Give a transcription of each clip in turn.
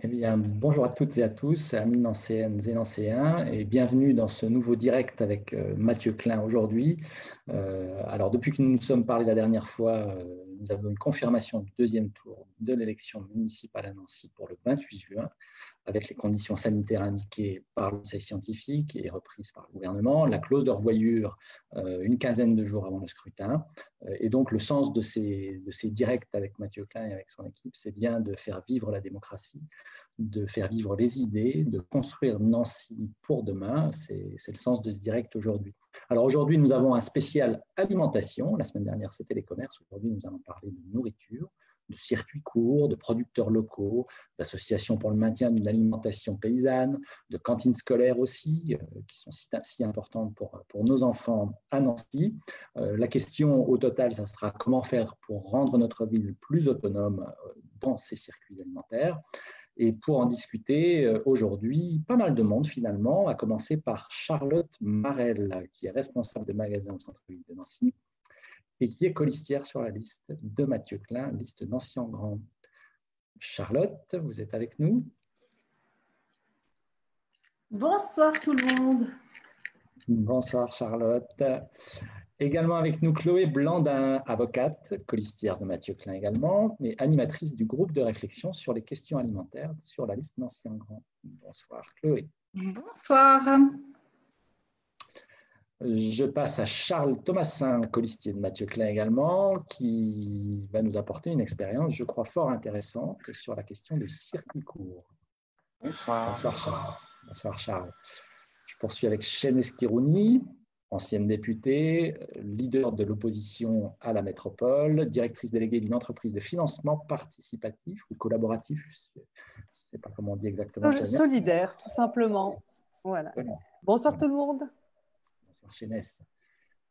Eh bien, bonjour à toutes et à tous, amis nancéennes et nancéens, et bienvenue dans ce nouveau direct avec Mathieu Klein aujourd'hui. Alors, depuis que nous nous sommes parlé la dernière fois, nous avons une confirmation du deuxième tour de l'élection municipale à Nancy pour le 28 juin, avec les conditions sanitaires indiquées par le conseil scientifique et reprises par le gouvernement, la clause de revoyure une quinzaine de jours avant le scrutin. Et donc, le sens de ces directs avec Mathieu Klein et avec son équipe, c'est bien de faire vivre la démocratie, de faire vivre les idées, de construire Nancy pour demain. C'est le sens de ce direct aujourd'hui. Alors aujourd'hui, nous avons un spécial alimentation. La semaine dernière, c'était les commerces. Aujourd'hui, nous allons parler de nourriture, de circuits courts, de producteurs locaux, d'associations pour le maintien d'une alimentation paysanne, de cantines scolaires aussi, qui sont si importantes pour nos enfants à Nancy. La question au total, ça sera comment faire pour rendre notre ville plus autonome dans ces circuits alimentaires. Et pour en discuter aujourd'hui, pas mal de monde finalement, à commencer par Charlotte Marel, qui est responsable de magasin au centre-ville de Nancy et qui est colistière sur la liste de Mathieu Klein, liste Nancy en grand. Charlotte, vous êtes avec nous? Bonsoir tout le monde. Bonsoir Charlotte. Également avec nous Chloé Blandin, avocate, colistière de Mathieu Klein également, et animatrice du groupe de réflexion sur les questions alimentaires sur la liste Nancy en grand. Bonsoir Chloé. Bonsoir. Je passe à Charles Thomasin, colistier de Mathieu Klein également, qui va nous apporter une expérience, je crois, fort intéressante sur la question des circuits courts. Bonsoir. Bonsoir Charles. Bonsoir Charles. Je poursuis avec Chene Skirouni, ancienne députée, leader de l'opposition à la métropole, directrice déléguée d'une entreprise de financement participatif ou collaboratif, je ne sais pas comment on dit exactement. Solidaire, tout simplement. Voilà. Bonsoir tout le monde. Bonsoir Chénès.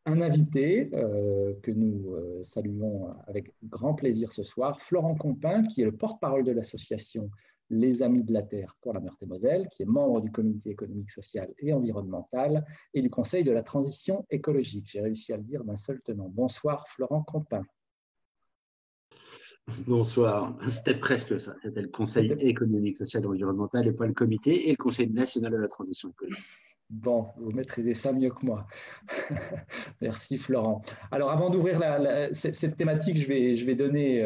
Un invité que nous saluons avec grand plaisir ce soir, Florent Compin, qui est le porte-parole de l'association Les Amis de la Terre pour la Meurthe-et-Moselle, qui est membre du comité économique, social et environnemental et du Conseil de la transition écologique. J'ai réussi à le dire d'un seul tenant. Bonsoir Florent Compin. Bonsoir. C'était presque ça. C'était le Conseil économique, social et environnemental et pas le comité et le Conseil national de la transition écologique. Bon, vous maîtrisez ça mieux que moi. Merci Florent. Alors avant d'ouvrir cette thématique, je vais donner,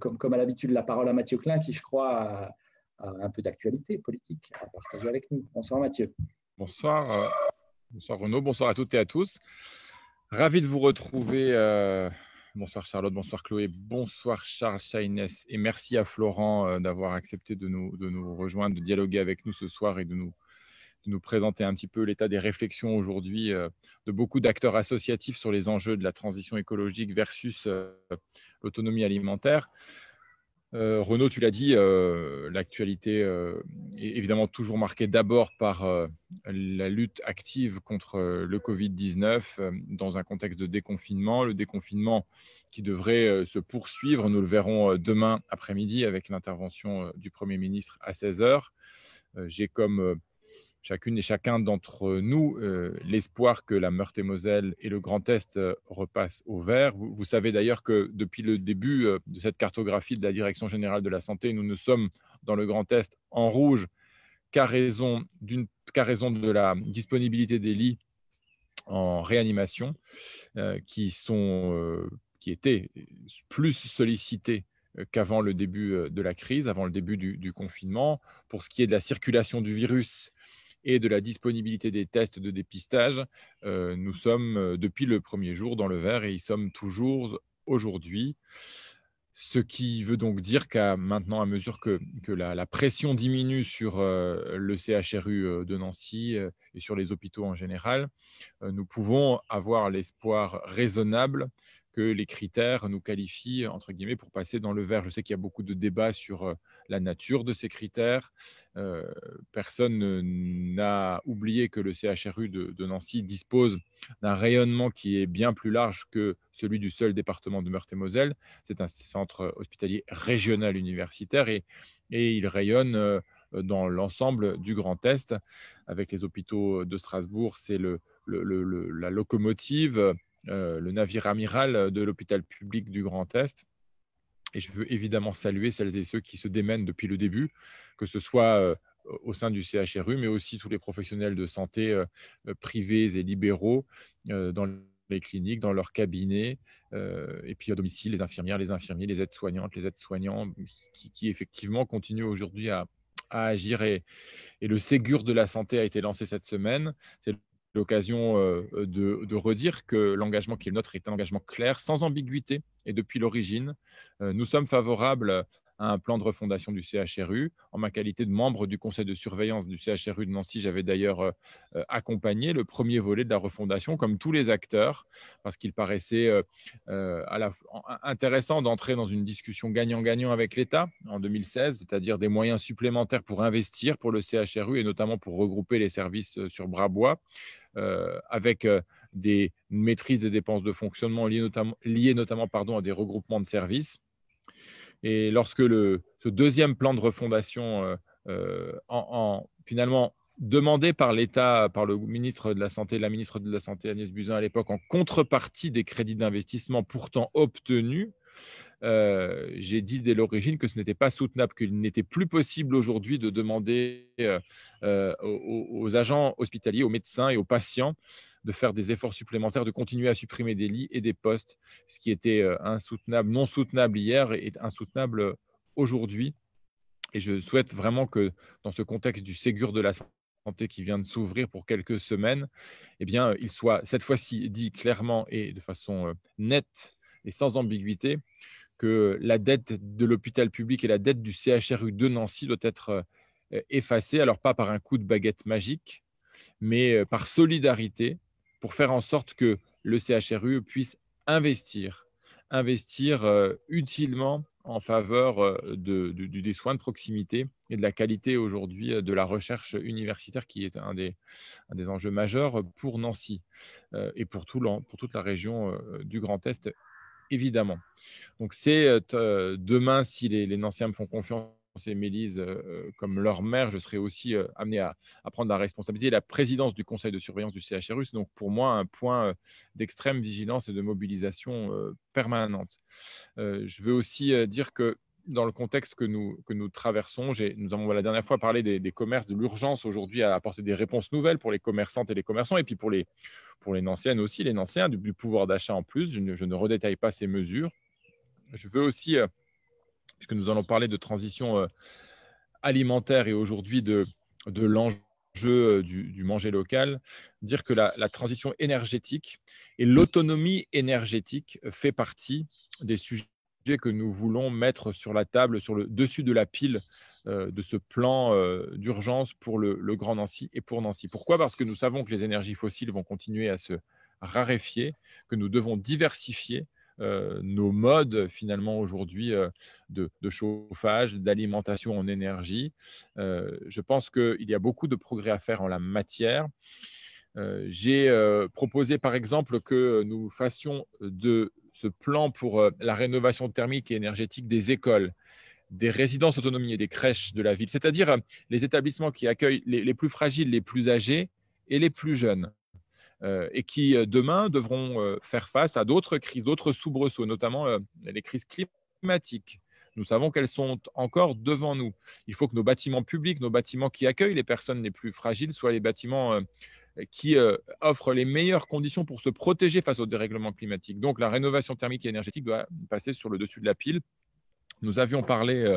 comme à l'habitude, la parole à Mathieu Klein, qui je crois a un peu d'actualité politique à partager avec nous. Bonsoir Mathieu. Bonsoir, bonsoir Renaud, bonsoir à toutes et à tous. Ravi de vous retrouver. Bonsoir Charlotte, bonsoir Chloé, bonsoir Charles Chahinès et merci à Florent d'avoir accepté de nous rejoindre, de dialoguer avec nous ce soir et de nous présenter un petit peu l'état des réflexions aujourd'hui de beaucoup d'acteurs associatifs sur les enjeux de la transition écologique versus l'autonomie alimentaire. Renaud, tu l'as dit, l'actualité est évidemment toujours marquée d'abord par la lutte active contre le Covid-19 dans un contexte de déconfinement. Le déconfinement qui devrait se poursuivre, nous le verrons demain après-midi avec l'intervention du Premier ministre à 16 heures. J'ai comme chacune et chacun d'entre nous l'espoir que la Meurthe-et-Moselle et le Grand Est repassent au vert. Vous savez d'ailleurs que depuis le début de cette cartographie de la Direction générale de la santé, nous ne sommes dans le Grand Est en rouge qu'à raison de la disponibilité des lits en réanimation qui étaient plus sollicités qu'avant le début de la crise, avant le début du confinement. Pour ce qui est de la circulation du virus et de la disponibilité des tests de dépistage, nous sommes depuis le premier jour dans le vert et y sommes toujours aujourd'hui. Ce qui veut donc dire qu'à maintenant, à mesure que la pression diminue sur le CHRU de Nancy et sur les hôpitaux en général, nous pouvons avoir l'espoir raisonnable que les critères nous qualifient, entre guillemets, pour passer dans le vert. Je sais qu'il y a beaucoup de débats sur la nature de ces critères. Personne n'a oublié que le CHRU de Nancy dispose d'un rayonnement qui est bien plus large que celui du seul département de Meurthe-et-Moselle. C'est un centre hospitalier régional universitaire et il rayonne dans l'ensemble du Grand Est. Avec les hôpitaux de Strasbourg, c'est la locomotive, le navire amiral de l'hôpital public du Grand Est. Et je veux évidemment saluer celles et ceux qui se démènent depuis le début, que ce soit au sein du CHRU, mais aussi tous les professionnels de santé privés et libéraux dans les cliniques, dans leurs cabinets, et puis à domicile, les infirmières, les infirmiers, les aides-soignantes, les aides-soignants qui effectivement continuent aujourd'hui à agir. Et le Ségur de la santé a été lancé cette semaine. C'est l'occasion de redire que l'engagement qui est le nôtre est un engagement clair, sans ambiguïté. Et depuis l'origine, nous sommes favorables à un plan de refondation du CHRU. En ma qualité de membre du conseil de surveillance du CHRU de Nancy, j'avais d'ailleurs accompagné le premier volet de la refondation, comme tous les acteurs, parce qu'il paraissait intéressant d'entrer dans une discussion gagnant-gagnant avec l'État en 2016, c'est-à-dire des moyens supplémentaires pour investir pour le CHRU et notamment pour regrouper les services sur Brabois, avec des maîtrises des dépenses de fonctionnement liées notamment à des regroupements de services. Et lorsque ce deuxième plan de refondation, finalement demandé par l'État, par le ministre de la Santé, la ministre de la Santé Agnès Buzyn à l'époque, en contrepartie des crédits d'investissement pourtant obtenus, j'ai dit dès l'origine que ce n'était pas soutenable, qu'il n'était plus possible aujourd'hui de demander aux agents hospitaliers, aux médecins et aux patients de faire des efforts supplémentaires, de continuer à supprimer des lits et des postes, ce qui était insoutenable, non soutenable hier est insoutenable aujourd'hui. Et je souhaite vraiment que dans ce contexte du Ségur de la santé qui vient de s'ouvrir pour quelques semaines, eh bien, il soit cette fois-ci dit clairement et de façon nette et sans ambiguïté que la dette de l'hôpital public et la dette du CHRU de Nancy doit être effacée, alors pas par un coup de baguette magique, mais par solidarité, pour faire en sorte que le CHRU puisse investir utilement en faveur des soins de proximité et de la qualité aujourd'hui de la recherche universitaire, qui est un des enjeux majeurs pour Nancy et pour toute la région du Grand Est, évidemment. Donc, c'est demain, si les Nancéens me font confiance et m'élisent comme leur maire, je serai aussi amené à prendre la responsabilité et la présidence du conseil de surveillance du CHRU. C'est donc pour moi un point d'extrême vigilance et de mobilisation permanente. Je veux aussi dire que dans le contexte que nous traversons, nous avons la dernière fois parlé des commerces, de l'urgence aujourd'hui à apporter des réponses nouvelles pour les commerçantes et les commerçants, et puis pour les Nancéennes aussi, les Nancéens, du pouvoir d'achat en plus. Je ne redétaille pas ces mesures. Je veux aussi, puisque nous allons parler de transition alimentaire et aujourd'hui de l'enjeu du manger local, dire que la transition énergétique et l'autonomie énergétique fait partie des sujets que nous voulons mettre sur la table, sur le dessus de la pile de ce plan d'urgence pour le Grand Nancy et pour Nancy. Pourquoi ? Parce que nous savons que les énergies fossiles vont continuer à se raréfier, que nous devons diversifier nos modes finalement aujourd'hui de chauffage, d'alimentation en énergie. Je pense qu'il y a beaucoup de progrès à faire en la matière. J'ai proposé par exemple que nous fassions de ce plan pour la rénovation thermique et énergétique des écoles, des résidences autonomie et des crèches de la ville, c'est-à-dire les établissements qui accueillent les plus fragiles, les plus âgés et les plus jeunes. Et qui demain devront faire face à d'autres crises, d'autres soubresauts, notamment les crises climatiques. Nous savons qu'elles sont encore devant nous. Il faut que nos bâtiments publics, nos bâtiments qui accueillent les personnes les plus fragiles, soient les bâtiments qui offrent les meilleures conditions pour se protéger face au dérèglement climatique. Donc la rénovation thermique et énergétique doit passer sur le dessus de la pile. Nous avions parlé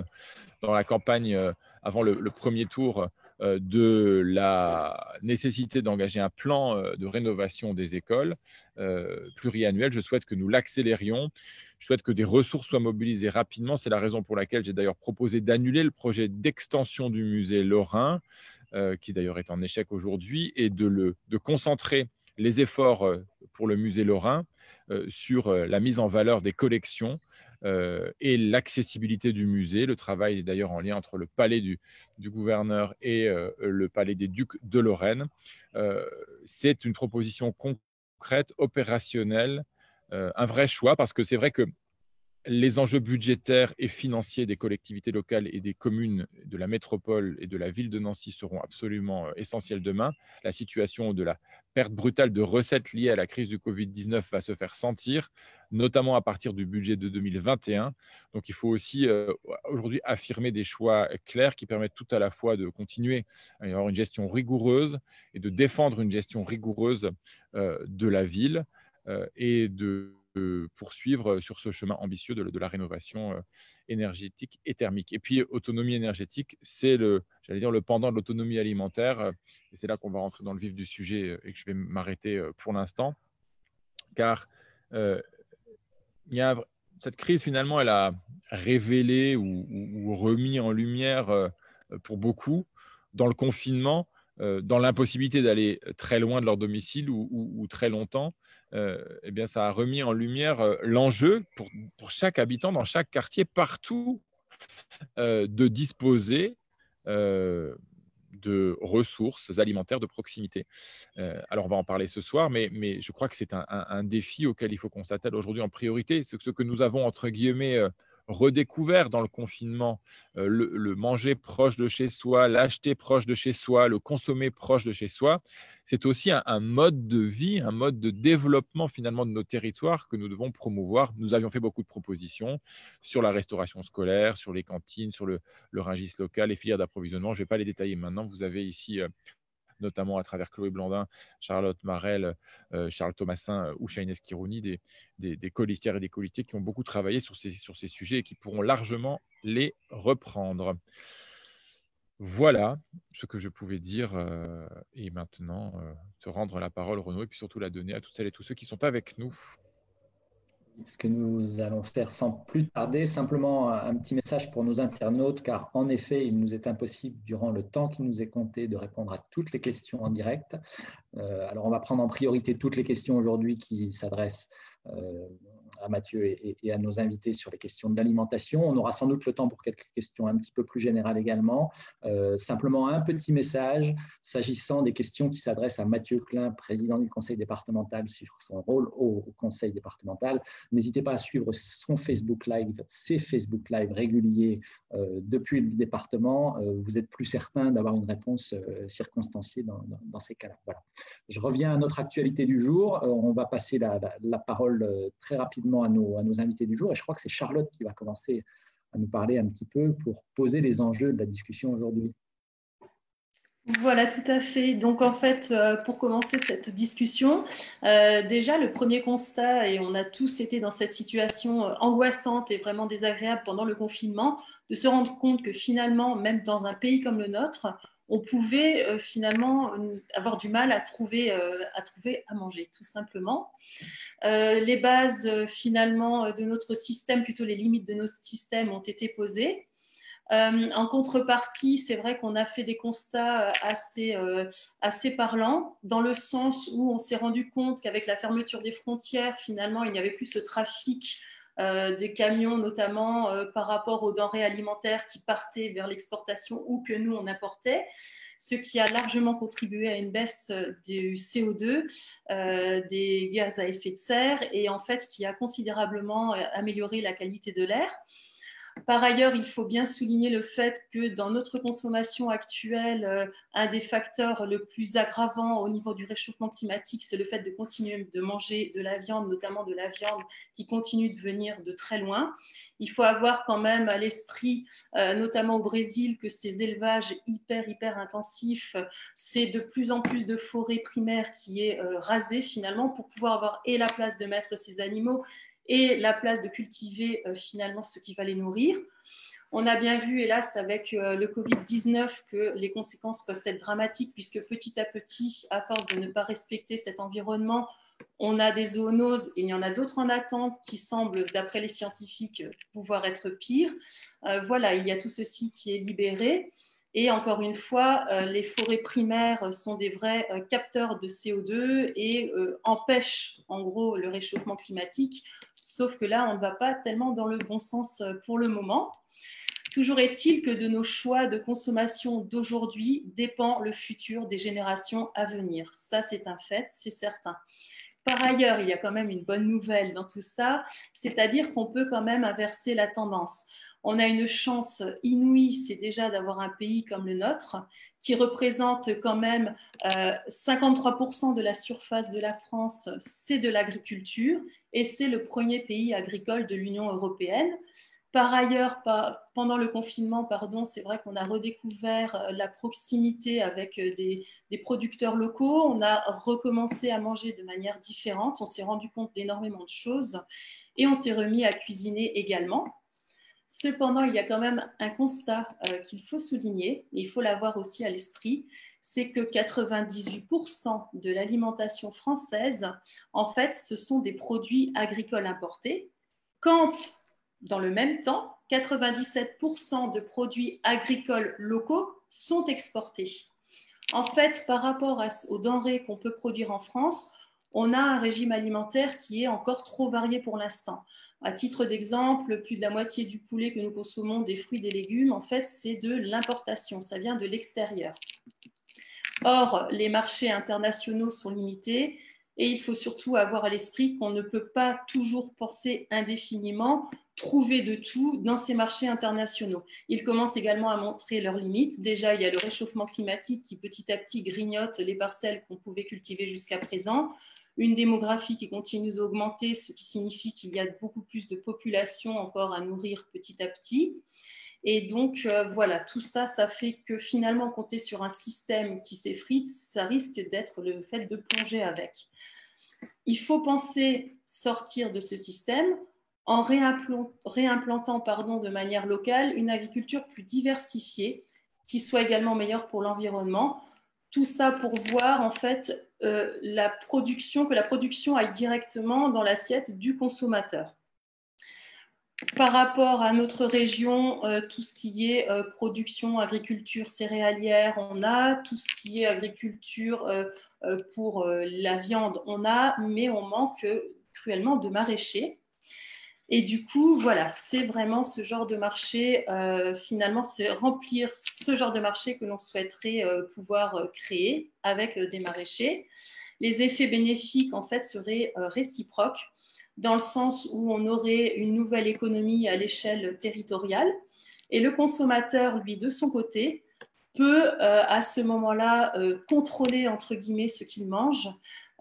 dans la campagne avant le premier tour de la nécessité d'engager un plan de rénovation des écoles pluriannuel. Je souhaite que nous l'accélérions. Je souhaite que des ressources soient mobilisées rapidement. C'est la raison pour laquelle j'ai d'ailleurs proposé d'annuler le projet d'extension du musée lorrain, qui d'ailleurs est en échec aujourd'hui, et de concentrer les efforts pour le musée lorrain sur la mise en valeur des collections et l'accessibilité du musée. Le travail est d'ailleurs en lien entre le palais du gouverneur et le palais des ducs de Lorraine. C'est une proposition concrète, opérationnelle, un vrai choix, parce que c'est vrai que les enjeux budgétaires et financiers des collectivités locales et des communes de la métropole et de la ville de Nancy seront absolument essentiels demain. La situation de la perte brutale de recettes liées à la crise du Covid-19 va se faire sentir, notamment à partir du budget de 2021. Donc, il faut aussi aujourd'hui affirmer des choix clairs qui permettent tout à la fois de continuer à y avoir une gestion rigoureuse et de défendre une gestion rigoureuse de la ville et de poursuivre sur ce chemin ambitieux de la rénovation énergétique et thermique. Et puis, autonomie énergétique, c'est j'allais dire, le pendant de l'autonomie alimentaire. Et c'est là qu'on va rentrer dans le vif du sujet et que je vais m'arrêter pour l'instant. Car cette crise, finalement, elle a révélé ou remis en lumière pour beaucoup, dans le confinement, dans l'impossibilité d'aller très loin de leur domicile ou très longtemps, eh bien, ça a remis en lumière l'enjeu pour chaque habitant, dans chaque quartier, partout, de disposer de ressources alimentaires de proximité. Alors, on va en parler ce soir, mais je crois que c'est un défi auquel il faut qu'on s'attelle aujourd'hui en priorité. Ce que nous avons, entre guillemets, redécouvert dans le confinement, le manger proche de chez soi, l'acheter proche de chez soi, le consommer proche de chez soi, c'est aussi un mode de vie, un mode de développement finalement de nos territoires que nous devons promouvoir. Nous avions fait beaucoup de propositions sur la restauration scolaire, sur les cantines, sur le Rungis local, les filières d'approvisionnement. Je ne vais pas les détailler maintenant. Vous avez ici notamment à travers Chloé Blandin, Charlotte Marel, Charles Thomassin ou Shaines Kirouni, des colistières et des colistiers qui ont beaucoup travaillé sur ces sujets et qui pourront largement les reprendre. Voilà ce que je pouvais dire. Et maintenant, te rendre la parole, Renaud, et puis surtout la donner à toutes celles et tous ceux qui sont avec nous. Ce que nous allons faire sans plus tarder, simplement un petit message pour nos internautes, car en effet, il nous est impossible, durant le temps qui nous est compté, de répondre à toutes les questions en direct. Alors, on va prendre en priorité toutes les questions aujourd'hui qui s'adressent à Mathieu et à nos invités sur les questions de l'alimentation. On aura sans doute le temps pour quelques questions un petit peu plus générales également. Simplement un petit message s'agissant des questions qui s'adressent à Mathieu Klein, président du conseil départemental, sur son rôle au conseil départemental. N'hésitez pas à suivre son Facebook Live, ses Facebook Live réguliers depuis le département. Vous êtes plus certain d'avoir une réponse circonstanciée dans ces cas-là. Voilà. Je reviens à notre actualité du jour. On va passer la parole très rapidement à nos invités du jour. Et je crois que c'est Charlotte qui va commencer à nous parler un petit peu pour poser les enjeux de la discussion aujourd'hui. Voilà, tout à fait. Donc, en fait, pour commencer cette discussion, déjà, le premier constat, et on a tous été dans cette situation angoissante et vraiment désagréable pendant le confinement, de se rendre compte que finalement, même dans un pays comme le nôtre, on pouvait finalement avoir du mal à trouver à manger, tout simplement. Les bases finalement de notre système, plutôt les limites de notre système ont été posées. En contrepartie, c'est vrai qu'on a fait des constats assez parlants, dans le sens où on s'est rendu compte qu'avec la fermeture des frontières, finalement, il n'y avait plus ce trafic des camions, notamment par rapport aux denrées alimentaires qui partaient vers l'exportation ou que nous, on importait, ce qui a largement contribué à une baisse du CO2, des gaz à effet de serre, et en fait qui a considérablement amélioré la qualité de l'air. Par ailleurs, il faut bien souligner le fait que dans notre consommation actuelle, un des facteurs le plus aggravant au niveau du réchauffement climatique, c'est le fait de continuer de manger de la viande, notamment de la viande qui continue de venir de très loin. Il faut avoir quand même à l'esprit, notamment au Brésil, que ces élevages hyper intensifs, c'est de plus en plus de forêts primaires qui est rasée finalement pour pouvoir avoir et la place de mettre ces animaux et la place de cultiver finalement ce qui va les nourrir. On a bien vu, hélas, avec le Covid-19, que les conséquences peuvent être dramatiques, puisque petit à petit, à force de ne pas respecter cet environnement, on a des zoonoses et il y en a d'autres en attente qui semblent, d'après les scientifiques, pouvoir être pires. Voilà, il y a tout ceci qui est libéré. Et encore une fois, les forêts primaires sont des vrais capteurs de CO2 et empêchent en gros le réchauffement climatique, sauf que là, on ne va pas tellement dans le bon sens pour le moment. Toujours est-il que de nos choix de consommation d'aujourd'hui dépend le futur des générations à venir. Ça, c'est un fait, c'est certain. Par ailleurs, il y a quand même une bonne nouvelle dans tout ça, c'est-à-dire qu'on peut quand même inverser la tendance. On a une chance inouïe, c'est déjà d'avoir un pays comme le nôtre, qui représente quand même 53% de la surface de la France, c'est de l'agriculture, et c'est le premier pays agricole de l'Union européenne. Par ailleurs, pendant le confinement, c'est vrai qu'on a redécouvert la proximité avec des producteurs locaux. On a recommencé à manger de manière différente. On s'est rendu compte d'énormément de choses et on s'est remis à cuisiner également. Cependant, il y a quand même un constat qu'il faut souligner, et il faut l'avoir aussi à l'esprit, c'est que 98% de l'alimentation française, en fait, ce sont des produits agricoles importés, quand dans le même temps, 97% de produits agricoles locaux sont exportés. En fait, par rapport aux denrées qu'on peut produire en France, on a un régime alimentaire qui est encore trop varié pour l'instant. À titre d'exemple, plus de la moitié du poulet que nous consommons, des fruits, des légumes, en fait, c'est de l'importation, ça vient de l'extérieur. Or, les marchés internationaux sont limités et il faut surtout avoir à l'esprit qu'on ne peut pas toujours penser indéfiniment, trouver de tout dans ces marchés internationaux. Ils commencent également à montrer leurs limites. Déjà, il y a le réchauffement climatique qui petit à petit grignote les parcelles qu'on pouvait cultiver jusqu'à présent. Une démographie qui continue d'augmenter, ce qui signifie qu'il y a beaucoup plus de population encore à nourrir petit à petit. Et donc, voilà, tout ça, ça fait que finalement, compter sur un système qui s'effrite, ça risque d'être le fait de plonger avec. Il faut penser sortir de ce système en réimplantant de manière locale une agriculture plus diversifiée, qui soit également meilleure pour l'environnement. Tout ça pour voir en fait que la production aille directement dans l'assiette du consommateur. Par rapport à notre région, tout ce qui est production, agriculture céréalière, on a. Tout ce qui est agriculture pour la viande, on a. Mais on manque cruellement de maraîchers. Et du coup, voilà, c'est vraiment ce genre de marché, finalement, c'est remplir ce genre de marché que l'on souhaiterait pouvoir créer avec des maraîchers. Les effets bénéfiques, en fait, seraient réciproques, dans le sens où on aurait une nouvelle économie à l'échelle territoriale. Et le consommateur, lui, de son côté, peut à ce moment-là contrôler, entre guillemets, ce qu'il mange,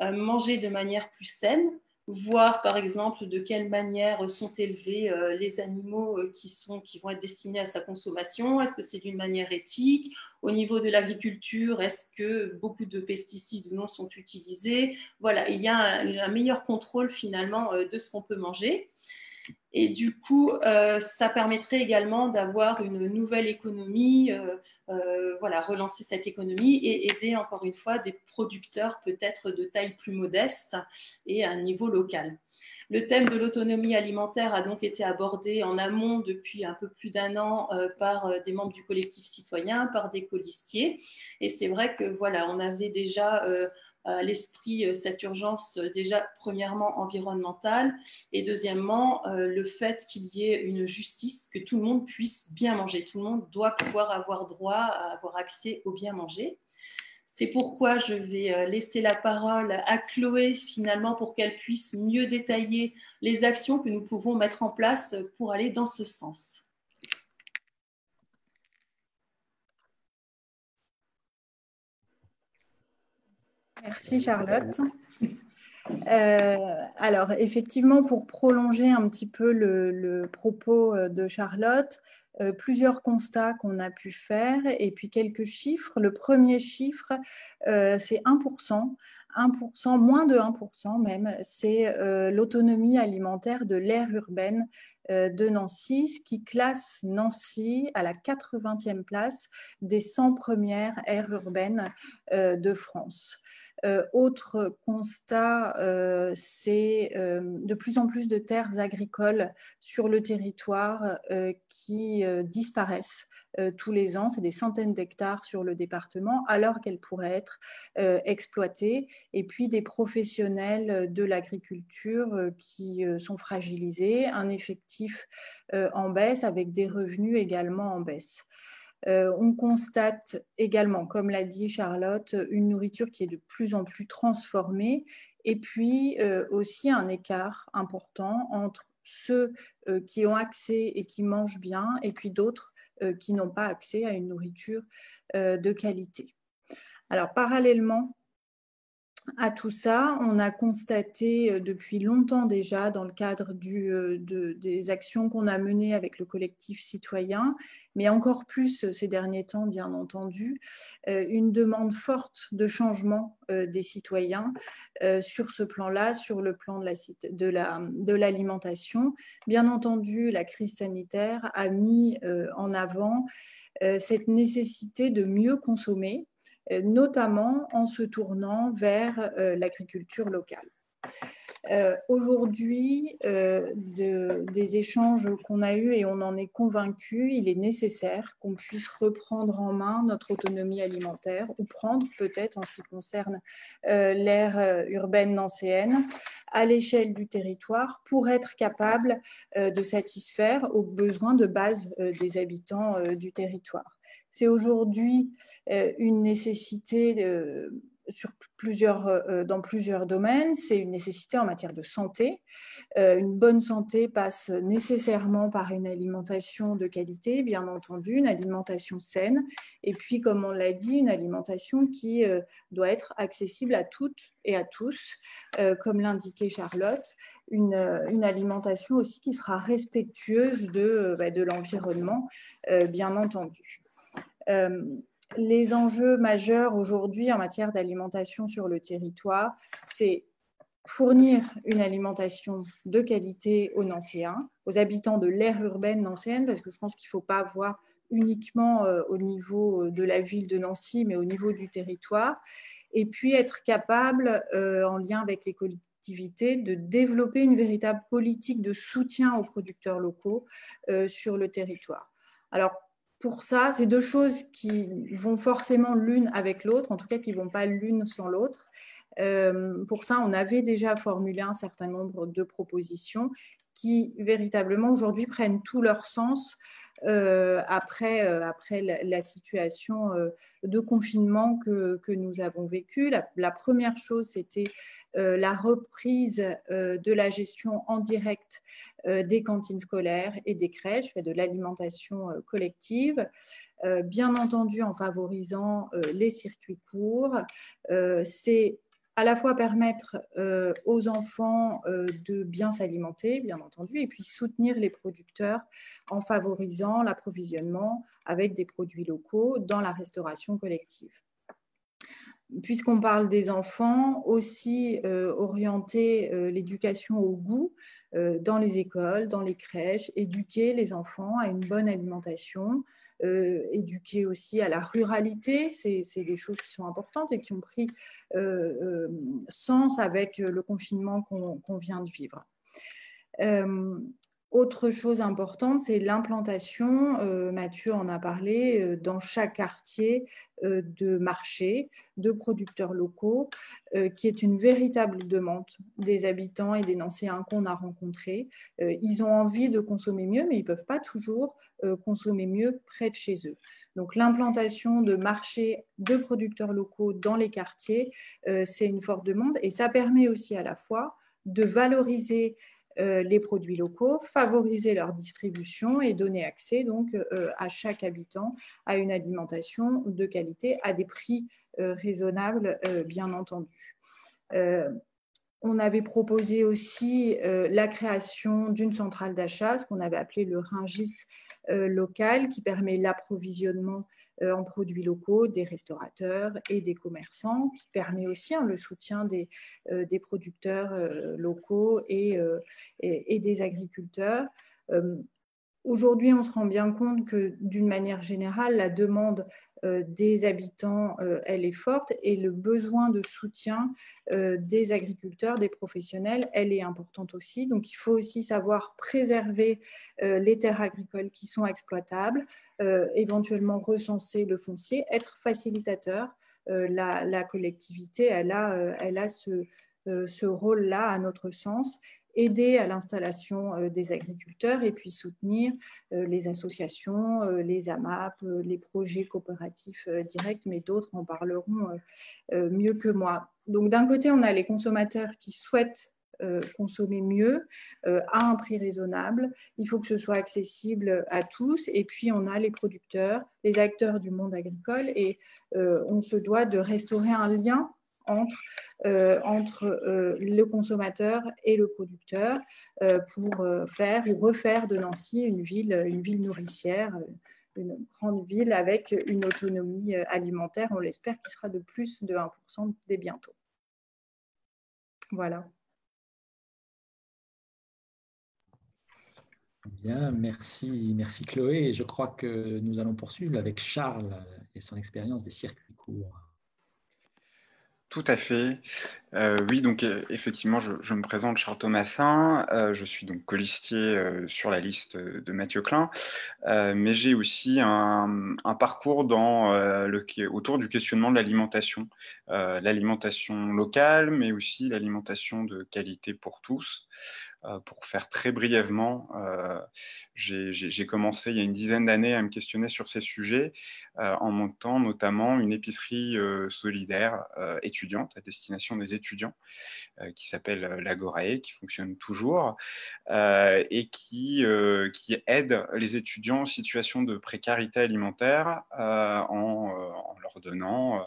manger de manière plus saine, voir par exemple de quelle manière sont élevés les animaux qui vont être destinés à sa consommation. Est-ce que c'est d'une manière éthique? Au niveau de l'agriculture, est-ce que beaucoup de pesticides ou non sont utilisés? Voilà, il y a un meilleur contrôle finalement de ce qu'on peut manger. Et du coup, ça permettrait également d'avoir une nouvelle économie, voilà, relancer cette économie et aider encore une fois des producteurs peut-être de taille plus modeste et à un niveau local. Le thème de l'autonomie alimentaire a donc été abordé en amont depuis un peu plus d'un an par des membres du collectif citoyen, par des colistiers. Et c'est vrai que voilà, on avait déjà à l'esprit cette urgence déjà premièrement environnementale et deuxièmement le fait qu'il y ait une justice, que tout le monde puisse bien manger. Tout le monde doit pouvoir avoir droit à avoir accès au bien manger. C'est pourquoi je vais laisser la parole à Chloé finalement pour qu'elle puisse mieux détailler les actions que nous pouvons mettre en place pour aller dans ce sens. Merci Charlotte. Alors effectivement, pour prolonger un petit peu le propos de Charlotte, plusieurs constats qu'on a pu faire et puis quelques chiffres. Le premier chiffre, c'est 1%, moins de 1% même, c'est l'autonomie alimentaire de l'aire urbaine de Nancy, ce qui classe Nancy à la 80e place des 100 premières aires urbaines de France. Autre constat, c'est de plus en plus de terres agricoles sur le territoire qui disparaissent tous les ans. C'est des centaines d'hectares sur le département, alors qu'elles pourraient être exploitées. Et puis des professionnels de l'agriculture qui sont fragilisés, un effectif en baisse avec des revenus également en baisse. On constate également, comme l'a dit Charlotte, une nourriture qui est de plus en plus transformée et puis aussi un écart important entre ceux qui ont accès et qui mangent bien, et puis d'autres qui n'ont pas accès à une nourriture de qualité. Alors, parallèlement à tout ça, on a constaté depuis longtemps déjà, dans le cadre des actions qu'on a menées avec le collectif citoyen, mais encore plus ces derniers temps, bien entendu, une demande forte de changement des citoyens sur ce plan-là, sur le plan de l'alimentation. Bien entendu, la crise sanitaire a mis en avant cette nécessité de mieux consommer, notamment en se tournant vers l'agriculture locale. Aujourd'hui, des échanges qu'on a eus et on en est convaincu, il est nécessaire qu'on puisse reprendre en main notre autonomie alimentaire ou prendre peut-être en ce qui concerne l'aire urbaine nancéenne à l'échelle du territoire pour être capable de satisfaire aux besoins de base des habitants du territoire. C'est aujourd'hui une nécessité dans plusieurs domaines. C'est une nécessité en matière de santé. Une bonne santé passe nécessairement par une alimentation de qualité, bien entendu, une alimentation saine. Et puis, comme on l'a dit, une alimentation qui doit être accessible à toutes et à tous, comme l'indiquait Charlotte. Une alimentation aussi qui sera respectueuse de l'environnement, bien entendu. Les enjeux majeurs aujourd'hui en matière d'alimentation sur le territoire, c'est fournir une alimentation de qualité aux Nancéens, aux habitants de l'aire urbaine nancéenne, parce que je pense qu'il ne faut pas voir uniquement au niveau de la ville de Nancy, mais au niveau du territoire, et puis être capable, en lien avec les collectivités, de développer une véritable politique de soutien aux producteurs locaux sur le territoire. Alors, pour ça, c'est deux choses qui vont forcément l'une avec l'autre, en tout cas qui ne vont pas l'une sans l'autre. Pour ça, on avait déjà formulé un certain nombre de propositions qui, véritablement, aujourd'hui, prennent tout leur sens après la situation de confinement que nous avons vécue. La première chose, c'était la reprise de la gestion en direct des cantines scolaires et des crèches, de l'alimentation collective, bien entendu en favorisant les circuits courts. C'est à la fois permettre aux enfants de bien s'alimenter, bien entendu, et puis soutenir les producteurs en favorisant l'approvisionnement avec des produits locaux dans la restauration collective. Puisqu'on parle des enfants, aussi orienter l'éducation au goût dans les écoles, dans les crèches, éduquer les enfants à une bonne alimentation, éduquer aussi à la ruralité, c'est des choses qui sont importantes et qui ont pris sens avec le confinement qu'on vient de vivre. Autre chose importante, c'est l'implantation, Mathieu en a parlé, dans chaque quartier de marchés, de producteurs locaux, qui est une véritable demande des habitants et des Nancéens qu'on a rencontrés. Ils ont envie de consommer mieux, mais ils ne peuvent pas toujours consommer mieux près de chez eux. Donc l'implantation de marchés de producteurs locaux dans les quartiers, c'est une forte demande et ça permet aussi à la fois de valoriser les produits locaux, favoriser leur distribution et donner accès donc à chaque habitant à une alimentation de qualité à des prix raisonnables, bien entendu. On avait proposé aussi la création d'une centrale d'achat, ce qu'on avait appelé le Rungis local, qui permet l'approvisionnement en produits locaux des restaurateurs et des commerçants, qui permet aussi le soutien des producteurs locaux et des agriculteurs. Aujourd'hui, on se rend bien compte que d'une manière générale, la demande des habitants, elle est forte et le besoin de soutien des agriculteurs, des professionnels, elle est importante aussi. Donc, il faut aussi savoir préserver les terres agricoles qui sont exploitables, éventuellement recenser le foncier, être facilitateur. La collectivité, elle a ce rôle-là, à notre sens, aider à l'installation des agriculteurs et puis soutenir les associations, les AMAP, les projets coopératifs directs, mais d'autres en parleront mieux que moi. Donc d'un côté, on a les consommateurs qui souhaitent consommer mieux à un prix raisonnable. Il faut que ce soit accessible à tous. Et puis, on a les producteurs, les acteurs du monde agricole et on se doit de restaurer un lien entre le consommateur et le producteur pour faire ou refaire de Nancy une ville nourricière, une grande ville avec une autonomie alimentaire, on l'espère, qui sera de plus de 1% dès bientôt. Voilà. Bien, merci Chloé. Et je crois que nous allons poursuivre avec Charles et son expérience des circuits courts. Tout à fait. Oui, donc effectivement, je me présente Charles Thomassin. Je suis donc colistier sur la liste de Mathieu Klein, mais j'ai aussi un parcours autour du questionnement de l'alimentation locale, mais aussi l'alimentation de qualité pour tous. Pour faire très brièvement, j'ai commencé il y a une dizaine d'années à me questionner sur ces sujets en montant notamment une épicerie solidaire étudiante à destination des étudiants qui s'appelle l'Agorae, qui fonctionne toujours et qui aide les étudiants en situation de précarité alimentaire en leur donnant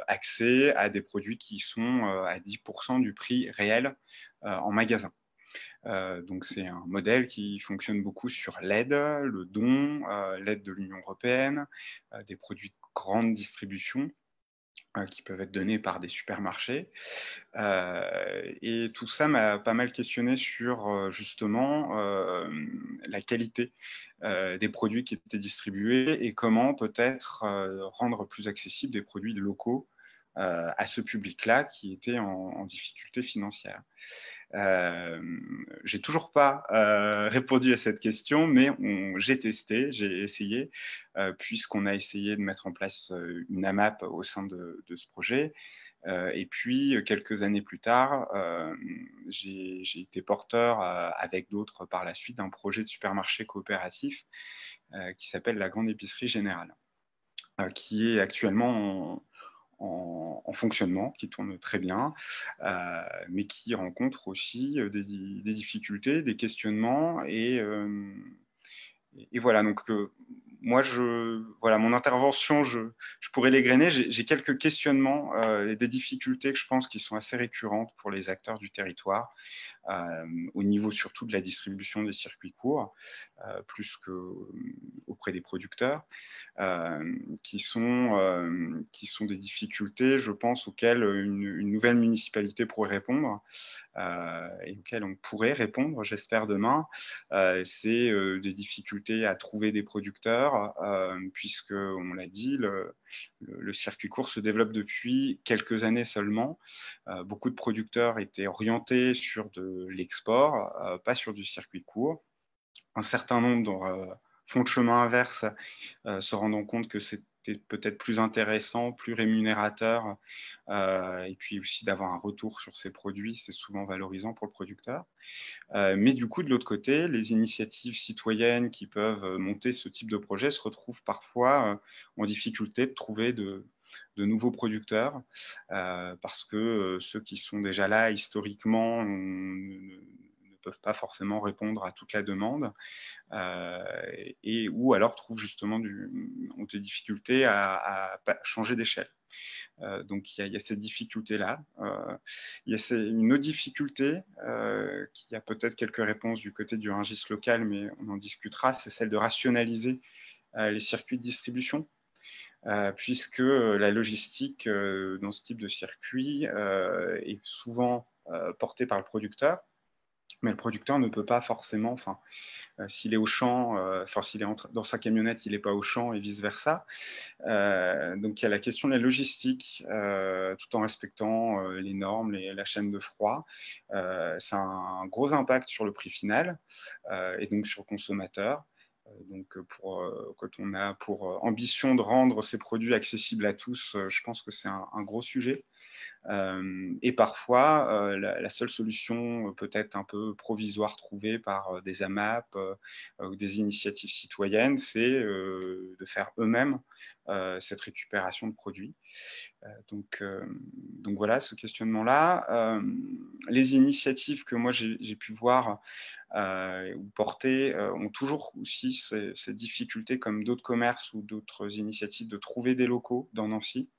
accès à des produits qui sont à 10% du prix réel en magasin. Donc c'est un modèle qui fonctionne beaucoup sur l'aide, le don, l'aide de l'Union européenne, des produits de grande distribution qui peuvent être donnés par des supermarchés. Et tout ça m'a pas mal questionné sur justement la qualité des produits qui étaient distribués et comment peut-être rendre plus accessibles des produits locaux à ce public-là qui était en difficulté financière. J'ai toujours pas répondu à cette question, mais j'ai testé, j'ai essayé, puisqu'on a essayé de mettre en place une AMAP au sein de ce projet. Et puis, quelques années plus tard, j'ai été porteur avec d'autres par la suite d'un projet de supermarché coopératif qui s'appelle la Grande Épicerie Générale, qui est actuellement en fonctionnement, qui tourne très bien, mais qui rencontre aussi des difficultés, des questionnements. Et voilà, donc moi, voilà, mon intervention, je pourrais l'égrener. J'ai quelques questionnements et des difficultés que je pense qui sont assez récurrentes pour les acteurs du territoire, au niveau surtout de la distribution des circuits courts, plus qu'auprès des producteurs, qui sont des difficultés, je pense, auxquelles une nouvelle municipalité pourrait répondre et auxquelles on pourrait répondre, j'espère, demain. C'est des difficultés à trouver des producteurs, puisque, on l'a dit, le circuit court se développe depuis quelques années seulement. Beaucoup de producteurs étaient orientés sur de l'export, pas sur du circuit court. Un certain nombre font le chemin inverse, se rendant compte que c'était peut-être plus intéressant, plus rémunérateur, et puis aussi d'avoir un retour sur ces produits, c'est souvent valorisant pour le producteur. Mais du coup, de l'autre côté, les initiatives citoyennes qui peuvent monter ce type de projet se retrouvent parfois en difficulté de trouver de nouveaux producteurs, parce que ceux qui sont déjà là historiquement ne peuvent pas forcément répondre à toute la demande, ou alors trouvent justement ont des difficultés à changer d'échelle. Donc il y a cette difficulté-là. Il y a une autre difficulté qui a peut-être quelques réponses du côté du Rungis local, mais on en discutera, c'est celle de rationaliser les circuits de distribution. Puisque la logistique dans ce type de circuit est souvent portée par le producteur, mais le producteur ne peut pas forcément, s'il est au champ, s'il est dans sa camionnette, il n'est pas au champ et vice-versa. Donc il y a la question de la logistique, tout en respectant les normes, la chaîne de froid. Ça a un gros impact sur le prix final et donc sur le consommateur. Donc, quand on a pour ambition de rendre ces produits accessibles à tous, je pense que c'est un gros sujet. Et parfois, la seule solution peut-être un peu provisoire trouvée par des AMAP ou des initiatives citoyennes, c'est de faire eux-mêmes cette récupération de produits. Donc voilà, ce questionnement-là. Les initiatives que moi j'ai pu voir ou porter ont toujours aussi ces difficultés, comme d'autres commerces ou d'autres initiatives, de trouver des locaux dans Nancy.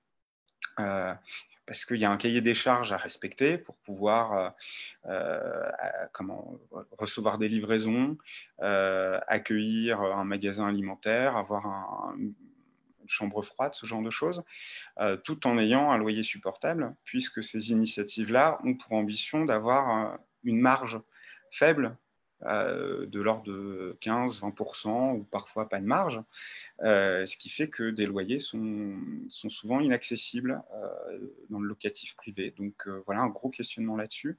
Parce qu'il y a un cahier des charges à respecter pour pouvoir recevoir des livraisons, accueillir un magasin alimentaire, avoir une chambre froide, ce genre de choses, tout en ayant un loyer supportable, puisque ces initiatives-là ont pour ambition d'avoir une marge faible, de l'ordre de 15-20%, ou parfois pas de marge, ce qui fait que des loyers sont souvent inaccessibles dans le locatif privé. Donc voilà un gros questionnement là-dessus.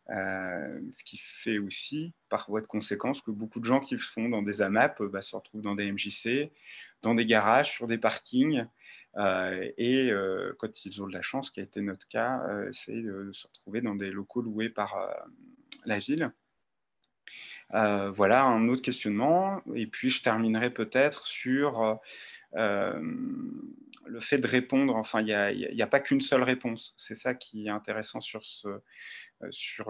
Ce qui fait aussi, par voie de conséquence, que beaucoup de gens qui font dans des AMAP se retrouvent dans des MJC, dans des garages, sur des parkings, et quand ils ont de la chance, ce qui a été notre cas, c'est de se retrouver dans des locaux loués par la ville. Voilà un autre questionnement. Et puis je terminerai peut-être sur le fait de répondre. Enfin, il n'y a pas qu'une seule réponse. C'est ça qui est intéressant sur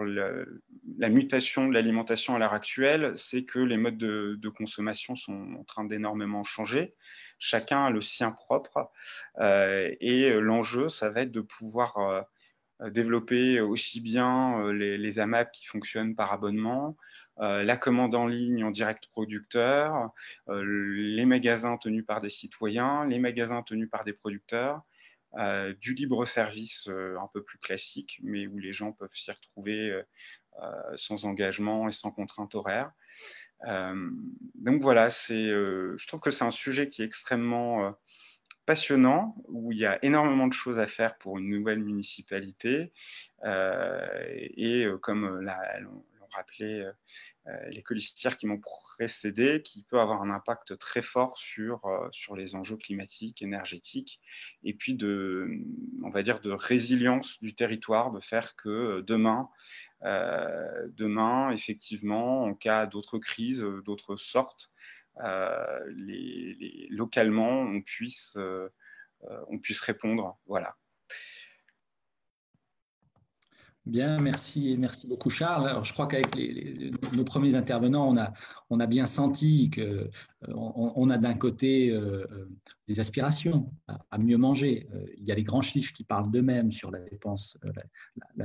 la mutation de l'alimentation à l'heure actuelle, c'est que les modes de consommation sont en train d'énormément changer. Chacun a le sien propre. Et l'enjeu, ça va être de pouvoir développer aussi bien les AMAP qui fonctionnent par abonnement, la commande en ligne en direct producteur, les magasins tenus par des citoyens, les magasins tenus par des producteurs, du libre-service un peu plus classique, mais où les gens peuvent s'y retrouver sans engagement et sans contrainte horaire. Donc voilà, je trouve que c'est un sujet qui est extrêmement passionnant, où il y a énormément de choses à faire pour une nouvelle municipalité. Comme l'ont rappelé les colistières qui m'ont précédé, qui peut avoir un impact très fort sur les enjeux climatiques, énergétiques, et puis on va dire de résilience du territoire, de faire que demain, effectivement, en cas d'autres crises, d'autres sortes, localement, on puisse répondre. Voilà. Bien, merci beaucoup Charles. Alors, je crois qu'avec nos premiers intervenants, on a bien senti qu'on a d'un côté des aspirations à mieux manger. Il y a les grands chiffres qui parlent d'eux-mêmes sur la